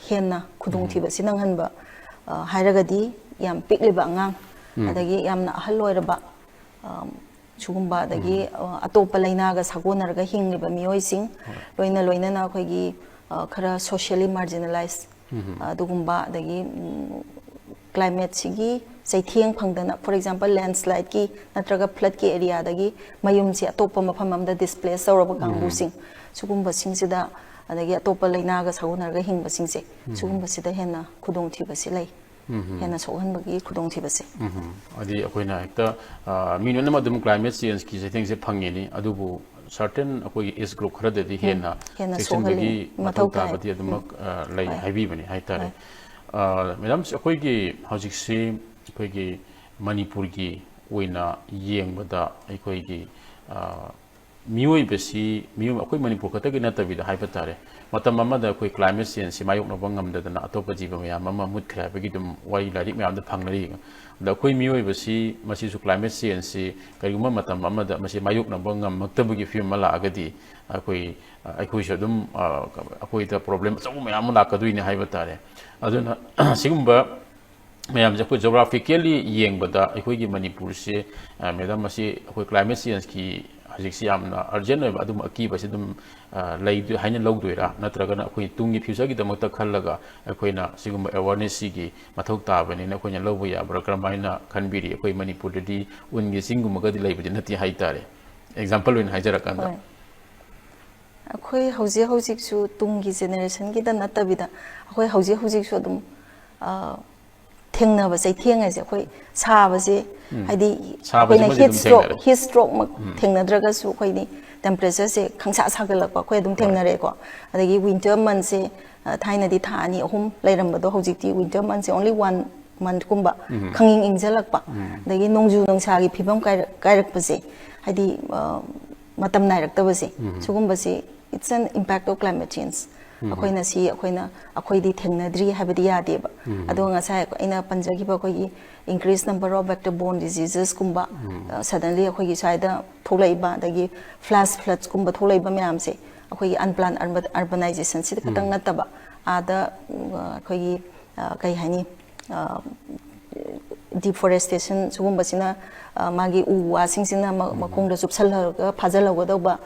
ꯍꯦꯟꯅ ꯈꯨꯗꯣꯡꯊꯤꯕꯁꯤ ꯅꯪꯍꯟꯕ ꯍꯥꯏꯔꯒꯗꯤ ꯌꯥꯝ ꯄꯤꯛꯂꯤꯕ ꯑꯉꯥꯡ ꯑꯗꯒꯤ ꯌꯥꯝꯅ ꯑꯍꯜ ꯑꯣꯏꯔꯕ ꯁꯤꯒꯨꯝꯕ ꯑꯗꯒꯤ ꯑꯇꯣꯞꯄ ꯂꯩꯅꯥꯒ ꯁꯥꯒꯣꯟꯅꯔꯒ ꯍꯤꯡꯂꯤꯕ ꯃꯤꯑꯣꯏꯁꯤꯡ ꯂꯣꯏꯅꯅ ꯑꯩꯈꯣꯏꯒꯤ ꯈꯔ ꯁꯣꯁꯤꯌꯦꯜꯂꯤ ꯃꯥꯔꯖꯤꯅꯦꯂꯥꯏꯖ ꯑꯗꯨꯒꯨꯝꯕ ꯑꯗꯒꯤ ꯀ꯭ꯂꯥꯏꯃꯦꯠꯁꯤꯒꯤ ꯆꯩꯊꯦꯡ ꯐꯪꯗꯅ ꯐꯣꯔ ꯑꯦꯛꯖꯥꯝꯄꯜ ꯂꯦꯟꯁ꯭ꯂꯥꯏꯗꯀꯤ ꯅꯠꯇ꯭ꯔꯒ ꯐ꯭ꯂꯠꯀꯤ ꯑꯦꯔꯤꯌꯥꯗꯒꯤ ꯃꯌꯨꯝꯁꯦ ꯑꯇꯣꯞꯄ ꯃꯐꯝ ꯑꯃꯗ ꯗꯤꯁꯄ꯭ꯂꯦꯁ ꯇꯧꯔꯕ ꯀꯥꯡꯕꯨꯁꯤꯡ ꯁꯤꯒꯨꯝꯕꯁꯤꯡꯁꯤꯗ ꯑꯗꯒꯤ ꯑꯇꯣꯞꯄ ꯂꯩꯅꯥꯒ ꯁꯥꯒꯣꯟꯅꯔꯒ ꯍꯤꯡꯕꯁꯤꯡꯁꯦ ꯁꯤꯒꯨꯝꯕꯁꯤꯗ ꯍꯦꯟꯅ ꯈꯨꯗꯣꯡꯊꯤꯕꯁꯤ ꯂꯩ ꯍꯦꯟꯅ ꯁꯣꯛꯍꯟꯕꯒꯤ ꯈꯨꯗꯣꯡꯊꯤꯕꯁꯦ ꯍꯥꯏꯗꯤ ꯑꯩꯈꯣꯏꯅ ꯍꯦꯛꯇ ꯃꯤ ꯂꯣꯏꯅꯃꯛ ꯑꯗꯨꯝ ꯀ꯭ꯂꯥꯏꯃꯦꯠ ꯆꯦꯟꯖꯀꯤ ꯆꯩꯊꯦꯡꯁꯦ ꯐꯪꯉꯤꯅꯤ ꯑꯗꯨꯕꯨ ꯁꯔꯇꯟ ꯑꯩꯈꯣꯏꯒꯤ ꯑꯦꯖ ꯒ꯭ꯔꯨꯞ ꯈꯔꯗꯗꯤ ꯍꯦꯟꯅ ꯆꯦꯛꯁꯤꯟꯕꯒꯤ ꯃꯊꯧ ꯇꯥꯕꯗꯤ ꯑꯗꯨꯃꯛ ꯂꯩ ꯍꯥꯏꯕꯤꯕꯅꯤ ꯍꯥꯏꯇꯥꯔꯦ ꯃꯦꯗꯥꯝ ꯑꯩꯈꯣꯏꯒꯤ ꯍꯧꯖꯤꯛꯁꯤ ꯑꯩꯈꯣꯏꯒꯤ ꯃꯅꯤꯄꯨꯔꯒꯤ ꯑꯣꯏꯅ ꯌꯦꯡꯕꯗ ꯑꯩꯈꯣꯏꯒꯤ ꯃꯤꯑꯣꯏꯕꯁꯤ ꯑꯩꯈꯣꯏ ꯃꯅꯤꯄꯨꯔ ꯈꯛꯇꯒꯤ ꯅꯠꯇꯕꯤꯗ ꯍꯥꯏꯕ ꯇꯥꯔꯦ ꯃꯇꯝ ꯑꯃꯗ ꯑꯩꯈꯣꯏ ꯀ꯭ꯂꯥꯏꯃꯦꯠ ꯆꯦꯟꯖꯁꯤ ꯃꯥꯌꯣꯛꯅꯕ ꯉꯝꯗꯗꯅ ꯑꯇꯣꯞꯄ ꯖꯤꯕ ꯃꯌꯥꯝ ꯑꯃ ꯃꯨꯠꯈ꯭ꯔꯦ ꯍꯥꯏꯕꯒꯤ ꯑꯗꯨꯝ ꯋꯥꯔꯤ ꯂꯥꯏꯔꯤꯛ ꯃꯌꯥꯝꯗ ꯐꯪꯅꯔꯤ ꯑꯗ ꯑꯩꯈꯣꯏ ꯃꯤꯑꯣꯏꯕꯁꯤ ꯃꯁꯤꯁꯨ ꯀ꯭ꯂꯥꯏꯃꯦꯠ ꯆꯦꯟꯖꯁꯤ ꯀꯔꯤꯒꯨꯝꯕ ꯃꯇꯝ ꯑꯃꯗ ꯃꯁꯤ ꯃꯥꯌꯣꯛꯅꯕ ꯉꯝꯃꯛꯇꯕꯒꯤ ꯐꯤꯕꯝ ꯑꯃ ꯂꯥꯛꯑꯒꯗꯤ ꯑꯩꯈꯣꯏꯁꯨ ꯑꯗꯨꯝ ꯑꯩꯈꯣꯏꯗ ꯄ꯭ꯔꯣꯕ꯭ꯂꯦꯝ ꯑꯆꯧꯕ ꯃꯌꯥꯝ ꯑꯃ ꯂꯥꯛꯀꯗꯣꯏꯅꯤ ꯍꯥꯏꯕ ꯇꯥꯔꯦ ꯑꯗꯨꯅ ꯁꯤꯒꯨꯝꯕ ꯃꯌꯥꯝꯁꯦ ꯑꯩꯈꯣꯏ ꯖꯣꯒ꯭ꯔꯥꯐꯤꯀꯦꯜꯂꯤ ꯌꯦꯡꯕꯗ ꯑꯩꯈꯣꯏꯒꯤ ꯃꯅꯤꯄꯨꯔꯁꯦ ꯃꯦꯗꯥꯝ ꯃꯁꯤ ꯑꯩꯈꯣꯏ ꯀ꯭ꯂꯥꯏꯃꯦꯠ ꯆꯦꯟꯖꯀꯤ ꯍꯧꯖꯤꯛꯁꯤ ꯌꯥꯝꯅ ꯑꯔꯖꯦꯟ ꯑꯣꯏꯕ ꯑꯗꯨꯝ ꯑꯀꯤꯕꯁꯤ ꯑꯗꯨꯝ ꯂꯩ ꯍꯥꯏꯅ ꯂꯧꯗꯣꯏꯔꯥ ꯅꯠꯇ꯭ꯔꯒꯅ ꯑꯩꯈꯣꯏ ꯇꯨꯡꯒꯤ ꯐ꯭ꯌꯨꯆꯔꯒꯤꯗꯃꯛꯇ ꯈꯜꯂꯒ ꯑꯩꯈꯣꯏꯅ ꯁꯤꯒꯨꯝꯕ ꯑꯦꯋꯥꯔꯅꯦꯁꯁꯤꯒꯤ ꯃꯊꯧ ꯇꯥꯕꯅꯤꯅ ꯑꯩꯈꯣꯏꯅ ꯂꯧꯕ ꯌꯥꯕ꯭ꯔꯥ ꯀꯔꯝꯍꯥꯏꯅ ꯈꯟꯕꯤꯔꯤ ꯑꯩꯈꯣꯏ ꯃꯅꯤꯄꯨꯔꯗꯗꯤ ꯎꯟꯒꯤ ꯆꯤꯡꯒꯨꯝꯕꯒꯗꯤ ꯂꯩꯕꯗꯤ ꯅꯠꯇꯦ ꯍꯥꯏꯇꯥꯔꯦ ꯑꯦꯛꯖꯥꯝꯄꯜ ꯑꯣꯏꯅ ꯍꯥꯏꯖꯔꯀꯥꯟꯗ ꯑꯩꯈꯣই ꯍꯧꯖꯤꯛꯁꯨ ꯇꯨꯡꯒꯤ ꯖꯦꯅꯦꯔꯦꯁꯟꯒꯤꯗ ꯅꯠꯇꯕꯤꯗ ꯑꯩꯈꯣꯏ ꯍꯧꯖꯤꯛꯁꯨ ꯑꯗꯨꯝ ꯊꯦꯡꯅꯕ ꯆꯩꯊꯦꯡ ꯍꯥꯏꯁꯦ ꯑꯩꯈꯣꯏ ꯁꯥꯕꯁꯦ ꯍꯥꯏꯗꯤ ꯑꯩꯈꯣꯏꯅ ꯍꯤꯠ ꯁ꯭ꯇ꯭ꯔꯣꯛꯃꯛ ꯊꯦꯡꯅꯗ꯭ꯔꯒꯁꯨ ꯑꯩꯈꯣꯏꯅꯤ ꯇꯦꯝꯄꯔꯦꯆꯔꯁꯦ ꯈꯪꯁꯥ ꯁꯥꯒꯠꯂꯛꯄ ꯑꯩꯈꯣꯏ ꯑꯗꯨꯝ ꯊꯦꯡꯅꯔꯦꯀꯣ ꯑꯗꯒꯤ ꯋꯤꯟꯇꯔ ꯃꯟꯊꯁꯦ ꯊꯥꯏꯅꯗꯤ ꯊꯥ 2-3 ꯂꯩꯔꯝꯕꯗꯣ ꯍꯧꯖꯤꯛꯇꯤ ꯋꯤꯟꯇꯔ ꯃꯟꯊꯁꯦ ꯑꯣꯟꯂꯤ 1 ꯃꯟꯊꯀꯨꯝꯕ ꯈꯪꯏꯪ ꯏꯪꯖꯜꯂꯛꯄ ꯑꯗꯒꯤ ꯅꯣꯡꯖꯨ ꯅꯨꯡꯁꯥꯒꯤ ꯐꯤꯕꯝ ꯀꯥꯏꯔꯛꯄꯁꯦ ꯍꯥꯏꯗꯤ matam nairaktabasi sugumbasi it's an impact of climate change akoina si akoi di thengnadri habadi yade ba ado ngasai aina panjagi ba koi increase number of vector borne diseases kumba suddenly akoi gi saida tholai ba dagi flash floods kumba tholai ba myam se akoi unplanned urbanization si katang nataba ada akoi kai hani deforestation sugumbasina magi u wasing sina makongda subsalha phajalagoda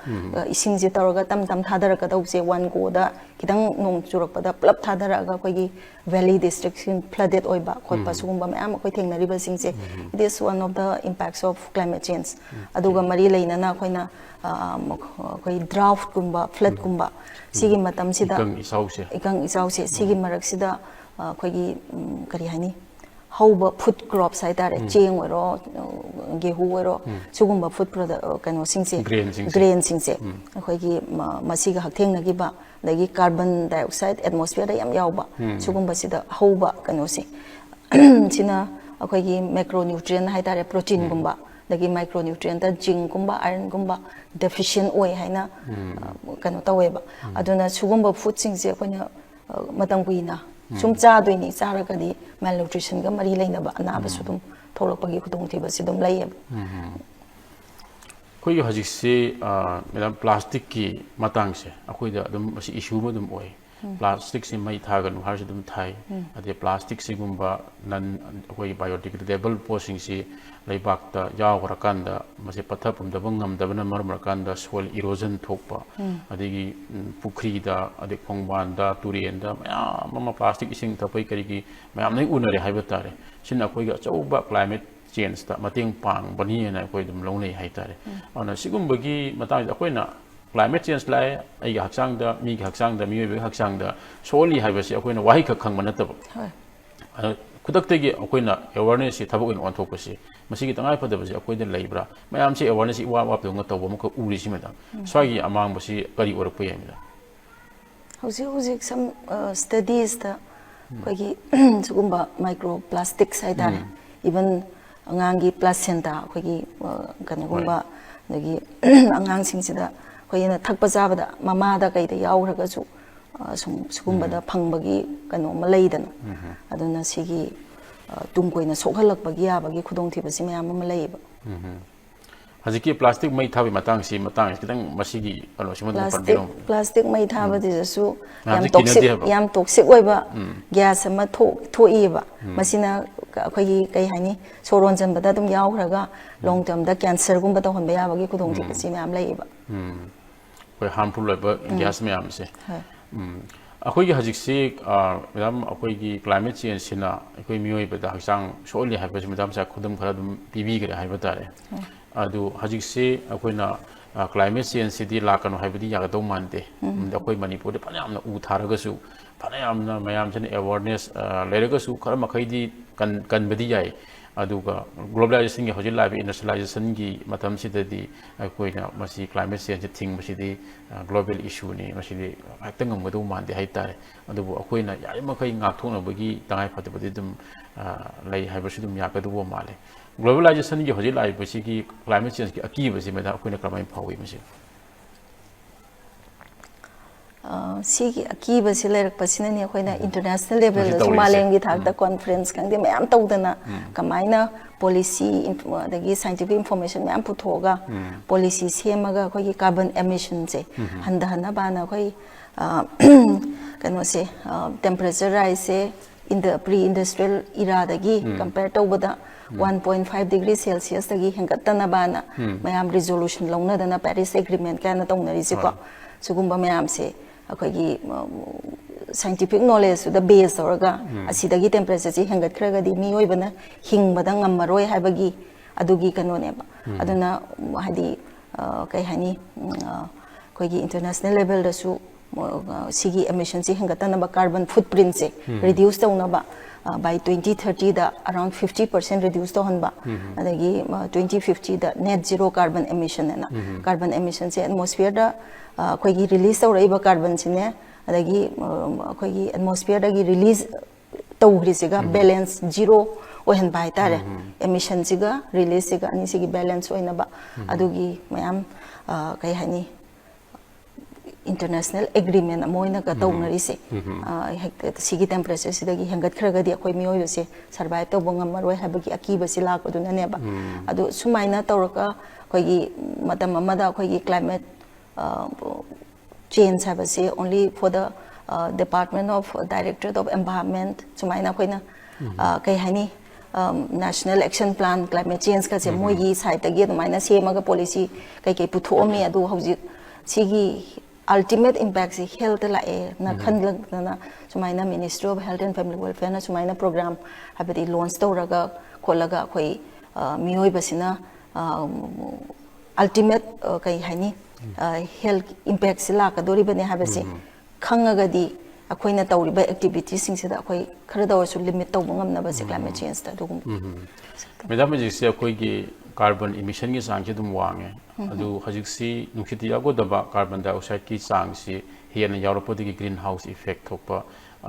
ising je taraga tam thadaraga dause one go da kitang nong churakpada plap thadaraga koigi valley district flooded oiba khotpa sugumba mayam koi thengnariba singse it is one of the impacts of climate change aduga mari leina na koina koi drought kumba flood kumba sigi matam sida ikang isause sigi marak sida koigi kari hani hauba food crops haitare cheng oro gehu oro sugumba food product kano singse grain singse akhoi gi masiga haktheng nagi ba dagi carbon dioxide atmosphere da yam yawba sugumba sida hauba kano si sina akhoi gi macronutrient haitare protein gumba dagi micronutrient da zinc gumba iron gumba deficient oi haina kano taweba aduna sugumba food singse akhona matang kuina sum cha doini charagadi malnutrition ga mari leina ba na ba sudum tholokpagi khudong thiba sidum lai koi hajik se madam plastic ki matang se akoi da dum masi issue ma dum oi plastic se mai thagan har dum thai ade plastic se gumba nan akoi biodegradable posing se leibak ta yaw rakanda mase pathapum da bangam da bana mar kanda soil erosion thokpa adigi pukhri da ade khongban da turien da mama plastic ising thapai kari gi mayam nei unare haiba tare sin akoi ga chauba climate change ta mateng pang bani na akoi dum longnei hai tare ana sigumbagi matang akoi na climate change lai ai ga haksang da mi ga haksang da mi be haksang da soli haiba si akoi na wahi kha khang manat ba kudaktage akoina awareness thabok in onthokpasi masigi tangai phadabasi akoida leibra mayam se awareness iwa wap dong taw mo ko uri si meda swagi amang basi kari orak pay meda hausi some studies ta kogi sugumba microplastics haidare even angangi placenta kogi kanagumba dagi angang singsida koina thakpa jabada mama da kai da yawraga su sugumba pangbagi kano malaydana aduna sigi tungkoina sokhalakpagi yabagi khudong thibasi mayam ama layba haziki plastic mai thabi matang kitang masigi ano simon plastic mai thaba disu yam toxic oiba gas ama thoiba masina akhoi kai hani soron janbada dum yawraga long term da cancer gumba da honba yabagi khudong thibasi mayam layba koi harmful oiba gas mayam se अखोई हजिक से madam अखोई climate change सिना अखोई मियोई बदा हक्सांग सोली हाइबस madam सा खुदम खरा दुम PB गरे हाइब तारे अदु हजिक से अखोइना क्लाइमेट चेंज सिदी लाकनो हाइबदी यागदौ मानते अखोई मणिपुर दे फनायामना उ थारगसु फनायामना मयाम जने अवेयरनेस लेरगसु खरा मखैदी कनबदी याय अदुगा ग्लोबलाइजेशन की हजिल लाइव इंडस्ट्रियलाइजेशन की मतम सिददी अखोइना मसी क्लाइमेट चेंज थिंग मसीदी ग्लोबल इशू ने मसीदी आक्तंग गमगदौ मानदे हाइतारे अदुबु अखोइना यारि मखै ngakthonaबगी तंगाय फतबदी दुम लै हाइबसु दुम याकदुबो माले ग्लोबलाइजेशन की हजिल लाइव बसी की क्लाइमेट चेंज की अकीबसी मेदा अखोइना क्रमाय फावई मसी सिगी अकीबसी लेरकपसिना ने अखोइना इंटरनेशनल लेवल दा मालेंगी थाकदा कॉन्फ्रेंस खंगदे मयाम तौदना कमाइना पॉलिसी दगी साइंटिफिक इंफॉर्मेशन मयाम पुथोगा पॉलिसी सेमगा अखोई कार्बन एमिशन से हंदहना बाना अखोई कनो से टेंपरेचर राइज से in the pre industrial era दगी कंपेयर तौबदा 1.5 degree Celsius dagi hengatana bana mayam resolution launadana Paris agreement kana taunarisi ko sugumba mayam se अखोगी साइंटिफिक नॉलेज द बेस तौरगा असिदगी टेंपरेचर से हेंगतखरगदी मियोइबना हिंगबदा ngमरोय हाइबगी अदुगी कनोनेबा अदुना हादि कई हानि अखोगी इंटरनेशनल लेवल दसु सिगी एमिशन से हेंगतनबा कार्बन फुटप्रिंट से reduce तौनबा by 2030 da around 50% reduce to honba adagi 2050 da net zero carbon emission na carbon emission se atmosphere da koi gi release to raiba carbon sine adagi koi gi atmosphere da gi release to grisiga balance zero ohen bai tare emission siga release siga ani sigi balance oina ba adugi mayam kai hani international agreement amoina ka tawnari se sigi temperature sidagi hengat khragadi akoi mioi se survive to bongam maroi habagi akiba sila ko duna ne ba adu sumaina tawraka koigi matam amada koigi climate change have say only for the Department of Directorate of Environment sumaina koina kai hani National Action Plan Climate Change ka se moigi side tagi maina semaga policy kai kai puthomi adu hauji sigi ultimate impact si health la na khanlag na sumaina Ministry of Health and Family Welfare na sumaina program habati launch tawraga kholaga khoi mioi basina ultimate kai hani health impact si la ka dori bane habasi khangaga di akoina tawriba activities sing sida akoi khara dawsu limit taw ngamna ba climate change ta dugum madam ji se akoi gi carbon emission gi sang dum wange adu hajik si nukhiti yago daba carbon dioxide ki sang si hian yaropodi gi greenhouse effect thokpa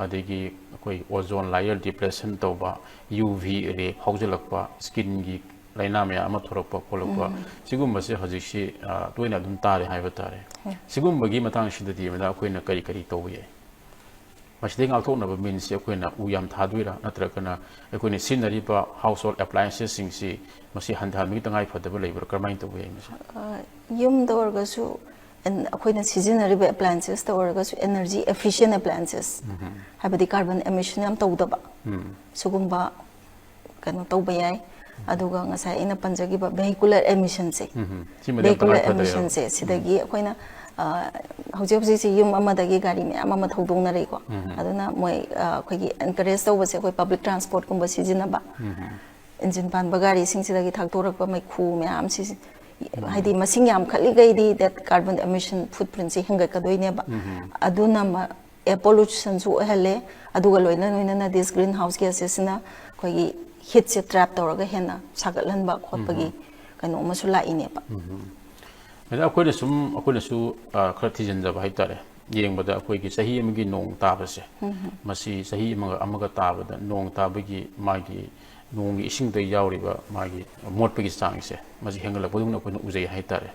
adegi akoi ozone layer depletion toba uv ray haujalakpa skin gi laina me ama thorokpa kolokpa sigum se hajik si toina dum tare haiba tare sigum bagi matang sidadi mada akoina kari kari toye Masih ngak thok na ba min si akoina uyam thaduira natrakana akoina sinari ba household appliances sing si masi handhal mi tangai phadaba leibur karmain to we yum dorga su and akoina seasonary ba appliances dorga su energy efficient appliances habadi carbon emission am tawdaba sugumba kanu tawba yai aduga ngasai ina panjagi ba vehicular emission se vehicular emission se sidagi akoina hojik hojik yum amadagi gari me ama thodongna rei ko aduna moi khoi encourage tawbase khoi public transport kumba sijina ba engine pan bagari sing sidagi thaktorak ba mai khu me am si haidi masing yam khali gai di that carbon emission footprint si hinga ka doine ba aduna ma air pollution su hele aduga loina na this greenhouse gases na khoi heat se trap tawraga hena sagatlan ba khotpagi kano masula ine ba Meda akoina su kharati janja ba haitare yeng bada akoi gi sahi amagi nong tabase masi sahi amaga tabada nong tabagi magi nong ising dai yauri ba magi motpagi sang se masi hengala bodung na koina ujai haitare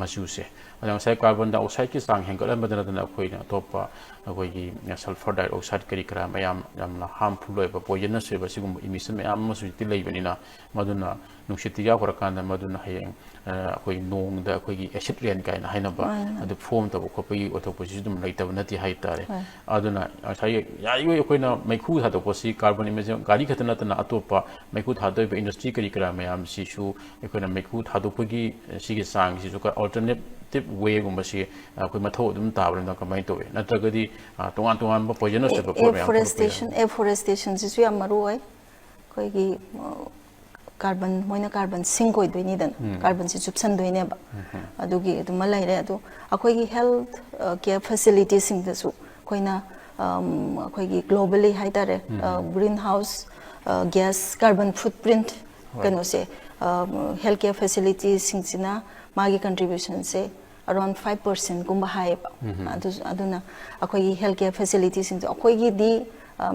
masu se adang sai carbon dioxide ki sang hengala badana dana koina topa akoi gi sulfur dioxide kari kra mayam yamna harmful loiba poisonous se ba sigum emission mayam masu ti leibanina maduna nungshiti ya horakanda maduna hayeng akoi nong da akoi gi acid rain kaina hainaba adu form ta ko pai otoposi dum laitaba nati haitare aduna sai yai koina maikhu ha to posi carbon emission gari khatana tana atopa maikhu thadoi ba industry kari kra mayam si su koina maikhu thadopagi sigi sang si su ka alternative way gumba si akoi matho dum tabra na kamai towe natragadi tongan ba poisonous ba program afforestation si su yamaroi koi gi carbon moina carbon sink oi doini dan carbon si subsan doine ba adugi dum lai re adu akoi gi health care facilities sing da su koina akoi gi globally haitare greenhouse gas carbon footprint kano se health care facilities sing sina magi contribution se around 5% gumba hai ba aduna akoi gi health care facilities sing akoi gi di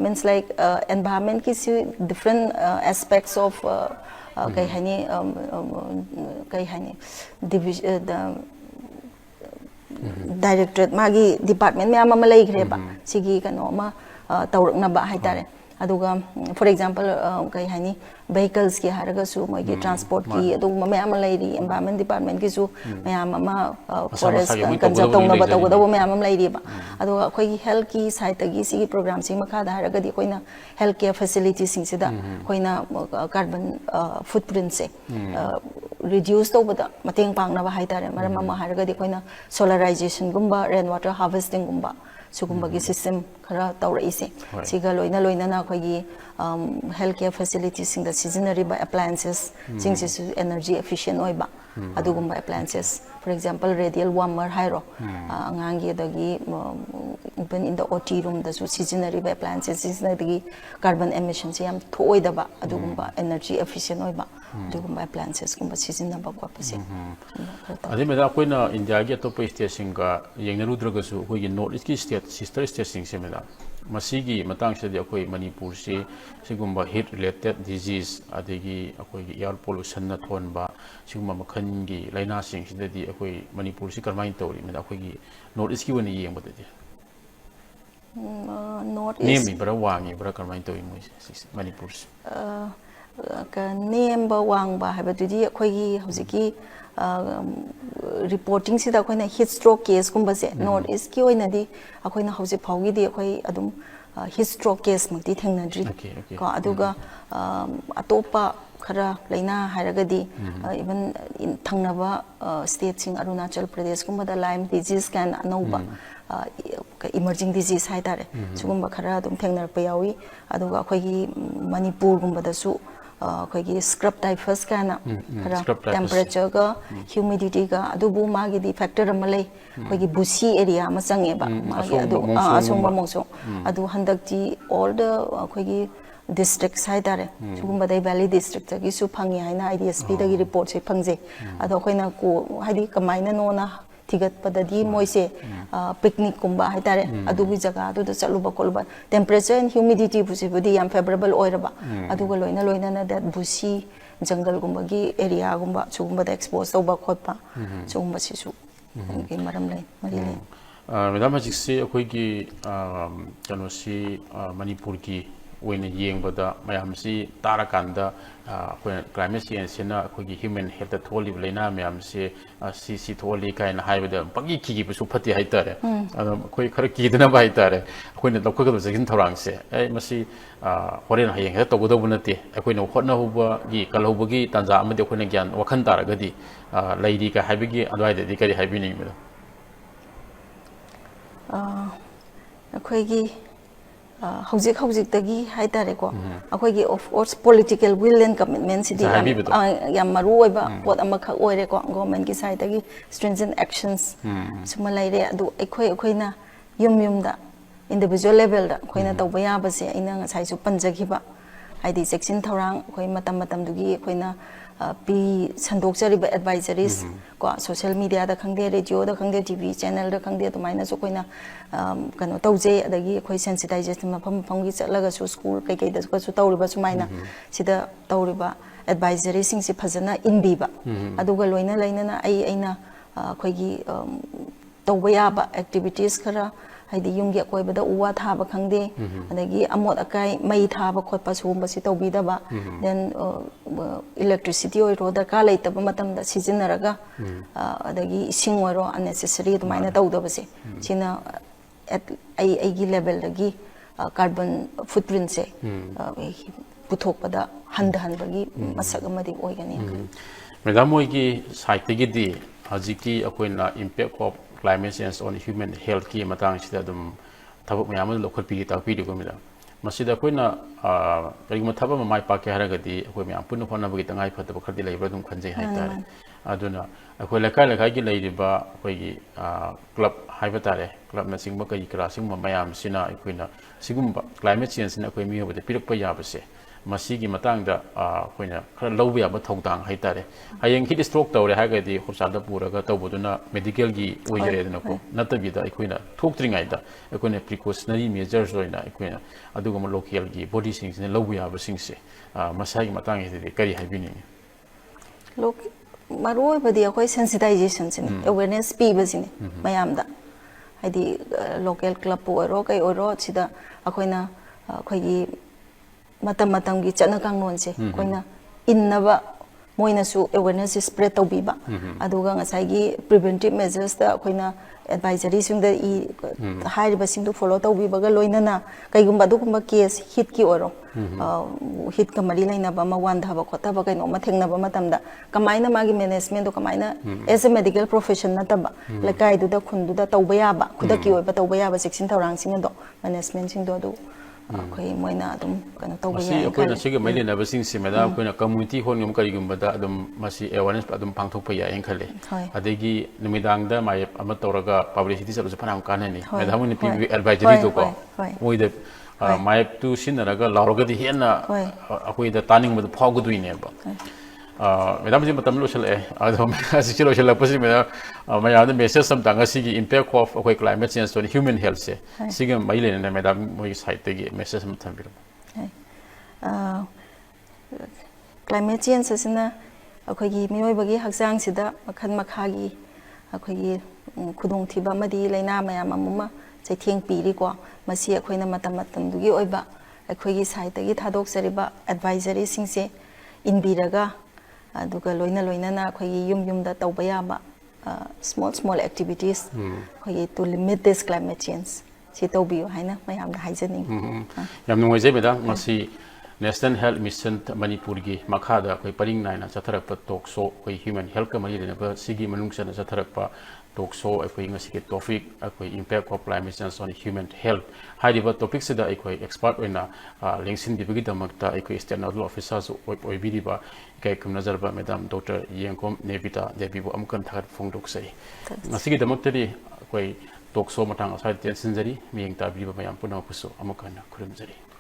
means like environment ki different aspects of kai hani division directorate magi department me ama malai gre ba sigi kano ma tawrna ba haitare aduga for example kai hani vehicles ki haraga su magi transport ki adu me ama lai ri environment department ki su me ama forest conserve tawna ba tawda me ama lai ri ba aduga koi health ki side gi sigi program sing makha da haraga di koina health care facilities sing sida koina carbon footprint se reduce tawbada mateng pangna ba haitare maram ama haraga di koina solarization gumba rain water harvesting gumba sugumba system khara tawrai se siga loina na khoi health care facilities sing the seasonary by appliances sing energy efficient oi ba adugumba appliances for example radial warmer hairo angangi dagi even in the OT room the seasonary by appliances seasonary carbon emissions yam thoi da ba adugumba energy efficient oi ba adugumba appliances gumba season ba ko pase adi meda koina india gi top state singa yengna rudraga su ko gi north east ki state sister state sing se meda masigi matang sidi akoi Manipur si sigumba heat related disease adegi akoi air pollution na thon ba sigumba makhan gi laina sing sidadi akoi Manipur si karmain tori meda akoi gi north east ki woni yeng badadi north east nemi bara wangi bara karmain tori moi Manipur ka name ba wang ba habadudi akoi gi hojiki reporting sida akoina heat stroke case kumba se north east ki oina di akoina hoji phaugi di akoi adum heat stroke case mukti thengnadri ko aduga atopa khara laina hairagadi even thangnaba state sing Arunachal Pradesh kumba da Lyme disease kan anauba emerging disease haitare sugumba khara adum thengnar pa yawi aduga akhoi Manipur gumba da su अखोगी scrub typhus काना खरा temperature का humidity का अदुबु मागी दी factor अमले अखोगी busy area मा चंगेबा मागी अदु असोंबा मोसो अदु हंदक्ती ऑल द अखोगी डिस्ट्रिक्ट हाइतारे सुगुम्बा दai valley district तगी सु फंगी हाइना IDSP तगी रिपोर्ट से फंगजे अदु अखोइना को हाइदी कमाइना नोना थिगत पददी मोइसे पिकनिक कुंबा हाइतारे अदुगी जगह अदु चलुबा कोलबा टेम्परेचर एंड ह्यूमिडिटी बुसिबुदी याम फेवरेबल ओइरबा अदुगा लोइना लोइना ना दैट बुसी जंगल गुंबागी एरिया गुंबा सुगुंबा द एक्सपोज तौबा खोतपा सुगुंबा सिसु के मरम ले मरी ले मैडम हजिसे अखोइगी कनोसी मणिपुर की ओइना येंगबदा मयामसी ताराकांदा अखोइ क्लाइमेट चेंज सेना अखोइगी ह्यूमन हेल्थ थोलिब लेना मयामसे सी थोली काइन हाइबदा पगी की बसु फति हाइतारे अखोइ खर कीदना बाइतारे अखोइना लखगद जगिन थौरांगसे ए मसी होरेन हायेंग हे तोगदबु नते अखोइना होटना हुबगी कलहुबगी तंजा अमदि अखोइना ज्ञान वखन तारगदी लैदी का हाइबगी अदवाइदि करी हाइबिनि मेदा अखोइगी हौजिक हौजिक तगी हाइतारे को अखोइगी of course political will and commitment सिदी याम मरु ओइबा पोट अमा ख ओइरे को गवर्नमेंट की साइड तगी स्ट्रेंथन एक्शंस सुमा लाइरे अदु अखोइना युम युमदा इंडिविजुअल लेवल दा अखोइना तौबा याबसे अइना ngasai su panjagiba haidi section thorang अखोइ matam matam दुगी अखोइना पी संदोक्चरिबा एडवाइजरीज को सोशल मीडिया दा खंगदे रेडियो दा खंगदे टीवी चैनल दा खंगदे तुमाइना सो कोइना कनो तौजे अदगी अखोइ सेंसिटाइजेशन मफम फंगी चलगा सु स्कूल कई कई दा सु तौरिबा सुमाइना सिदा तौरिबा एडवाइजरी सिंग सि फजना इनबीबा अदुगा लोइना लैना अइना अखोइगी तौबा याबा एक्टिविटीज खरा हाइदी युंगी अकोइबदा उवा थाबा खंगदे अदगी अमोद अकाई मई थाबा खोतपा सुगुम्बा सि तौबीदबा देन इलेक्ट्रिसिटी ओइरो दरकार लैतबा मतमदा सिजिनरगा अदगी इसिंग ओइरो अननेसेसरी तुमाइना तौदबसे सिना आइगी लेवल दगी कार्बन फुटप्रिंट से पुथोकपदा हंदहनबगी मसक अमदि ओइगनी मैडम मोइगी साइटगिदी हजिकी अकोइना impact of climate change on human health की मतंग सिदा दम थबक मयाम लोखल पी तापी दिगो मिदा मसिदा कोइना करिगम थबक माइ पाके हरगदी अखोइ मयाम पुन होनबगी तंगाइ फतब खरदि लैब्रा दुम खनजे हाइतारे अदुना अखोइ लकाइ लकाइ की लैरिबा अखोइगी क्लब हाइबा तारे क्लब न सिंगबा कई क्लासिंग मयाम सिना अखोइना सिगुम्बा climate change न अखोइ मियोबदे पिरकपा याबसे मसीगी मतंगदा अखोइना खर लौबा याबा थौदांग हाइतारे हायेंग हिट स्ट्रोक तौरे हागदी हॉस्पिटल पुरगा तौबदुना मेडिकल की ओइरेदनको नतबिदा अखोइना थोक्त्रिङाइदा अखोइना प्रिकॉशनरी मेजर्स ओइना अखोइना अदुगम लोकल की बॉडी सिंगने लौबा याबा सिंगसे मसागी मतंगदि करी हाइबिनि लोक मरोबदि अखोइ सेंसिटाइजेशन सिने अवेयरनेस पीबसिने मयामदा हाइदि लोकल क्लब ओरो कई ओरो सिदा अखोइना अखोइगी मतम मतम की चना कांगलोन से कोइना इन्नबा मोइनासु अवेयरनेस स्प्रेड तौबीबा अदुगा ngasai प्रिवेंटिव मेजर्स दा कोइना एडवाइजरी सिंग दा ई हाइरिबा सिंग दु फॉलो तौबीबा लोइनाना कईगुम्बा दुगुम्बा केस हिट की ओरो हिट का मरी लाइनाबा मवान धाबा खोताबा कइनो मथेंगनाबा मतमदा कमाइना मागी मैनेजमेंट दो कमाइना एज अ मेडिकल प्रोफेशन नतबा लकाइ दुदा खुंदुदा तौबा याबा खुदा की ओइबा तौबा याबा सेक्शन थौरांग सिंग दो मैनेजमेंट सिंग दो अखोइ मोइना अदुम कनो तौबा याय अखोइना सिगे मैलेना बसिंग सिमेदा अखोइना कम्युनिटी होनगम करिगुम्बदा अदुम मसी अवेयरनेस अदुम पांगथोक पया एंखले अदेगी निमिदांगदा माय अमा तौरगा पब्लिसिटी सबसे फनाम काननी मेधामुनि पी एडवाइजरी तो को मोइदे माय टू सिनरगा लारगदि हेना अखोइदा तानिंग मद फावगदुइनेबा Madam ji matam lo chale adom asi chilo chala pasi me maya the message sam tanga sigi impact of akoi climate change on human health se sigi mai le na madam moi site gi message sam tham bir climate change asina akoi gi mioi bagi hakjang sida makhan makhagi akoi gi khudong thiba madi leina mayam amuma chaitheng piri ko masi akhoina matam dugi oiba akoi gi site gi thadok seriba advisory singse inbiraga aduga loina na akoi gi yum da tawba yaba small activities akoi to limit this climate change si tawbiyo haina mayam da haijaning yam nungoi je beda masi National Health Mission Manipur gi makhada koi paring naina chatharak pa talk show koi human health ka mari na ba sigi manungsa na chatharak pa talk show koi ngasi ke topic koi impact of climate change on human health hai ba topic se da koi expert oina lengsin di bagi damakta koi state nodal officers oi bi ba kai kum nazar ba madam Dr. 𝐂𝐥𝐢𝐦𝐚𝐭 Nebita debi bu amkan thagat phongdok sai ngasi gi damakta ri koi talk show matang asai tension jari miyeng ta bi ba mayam puna puso amukan khurum jari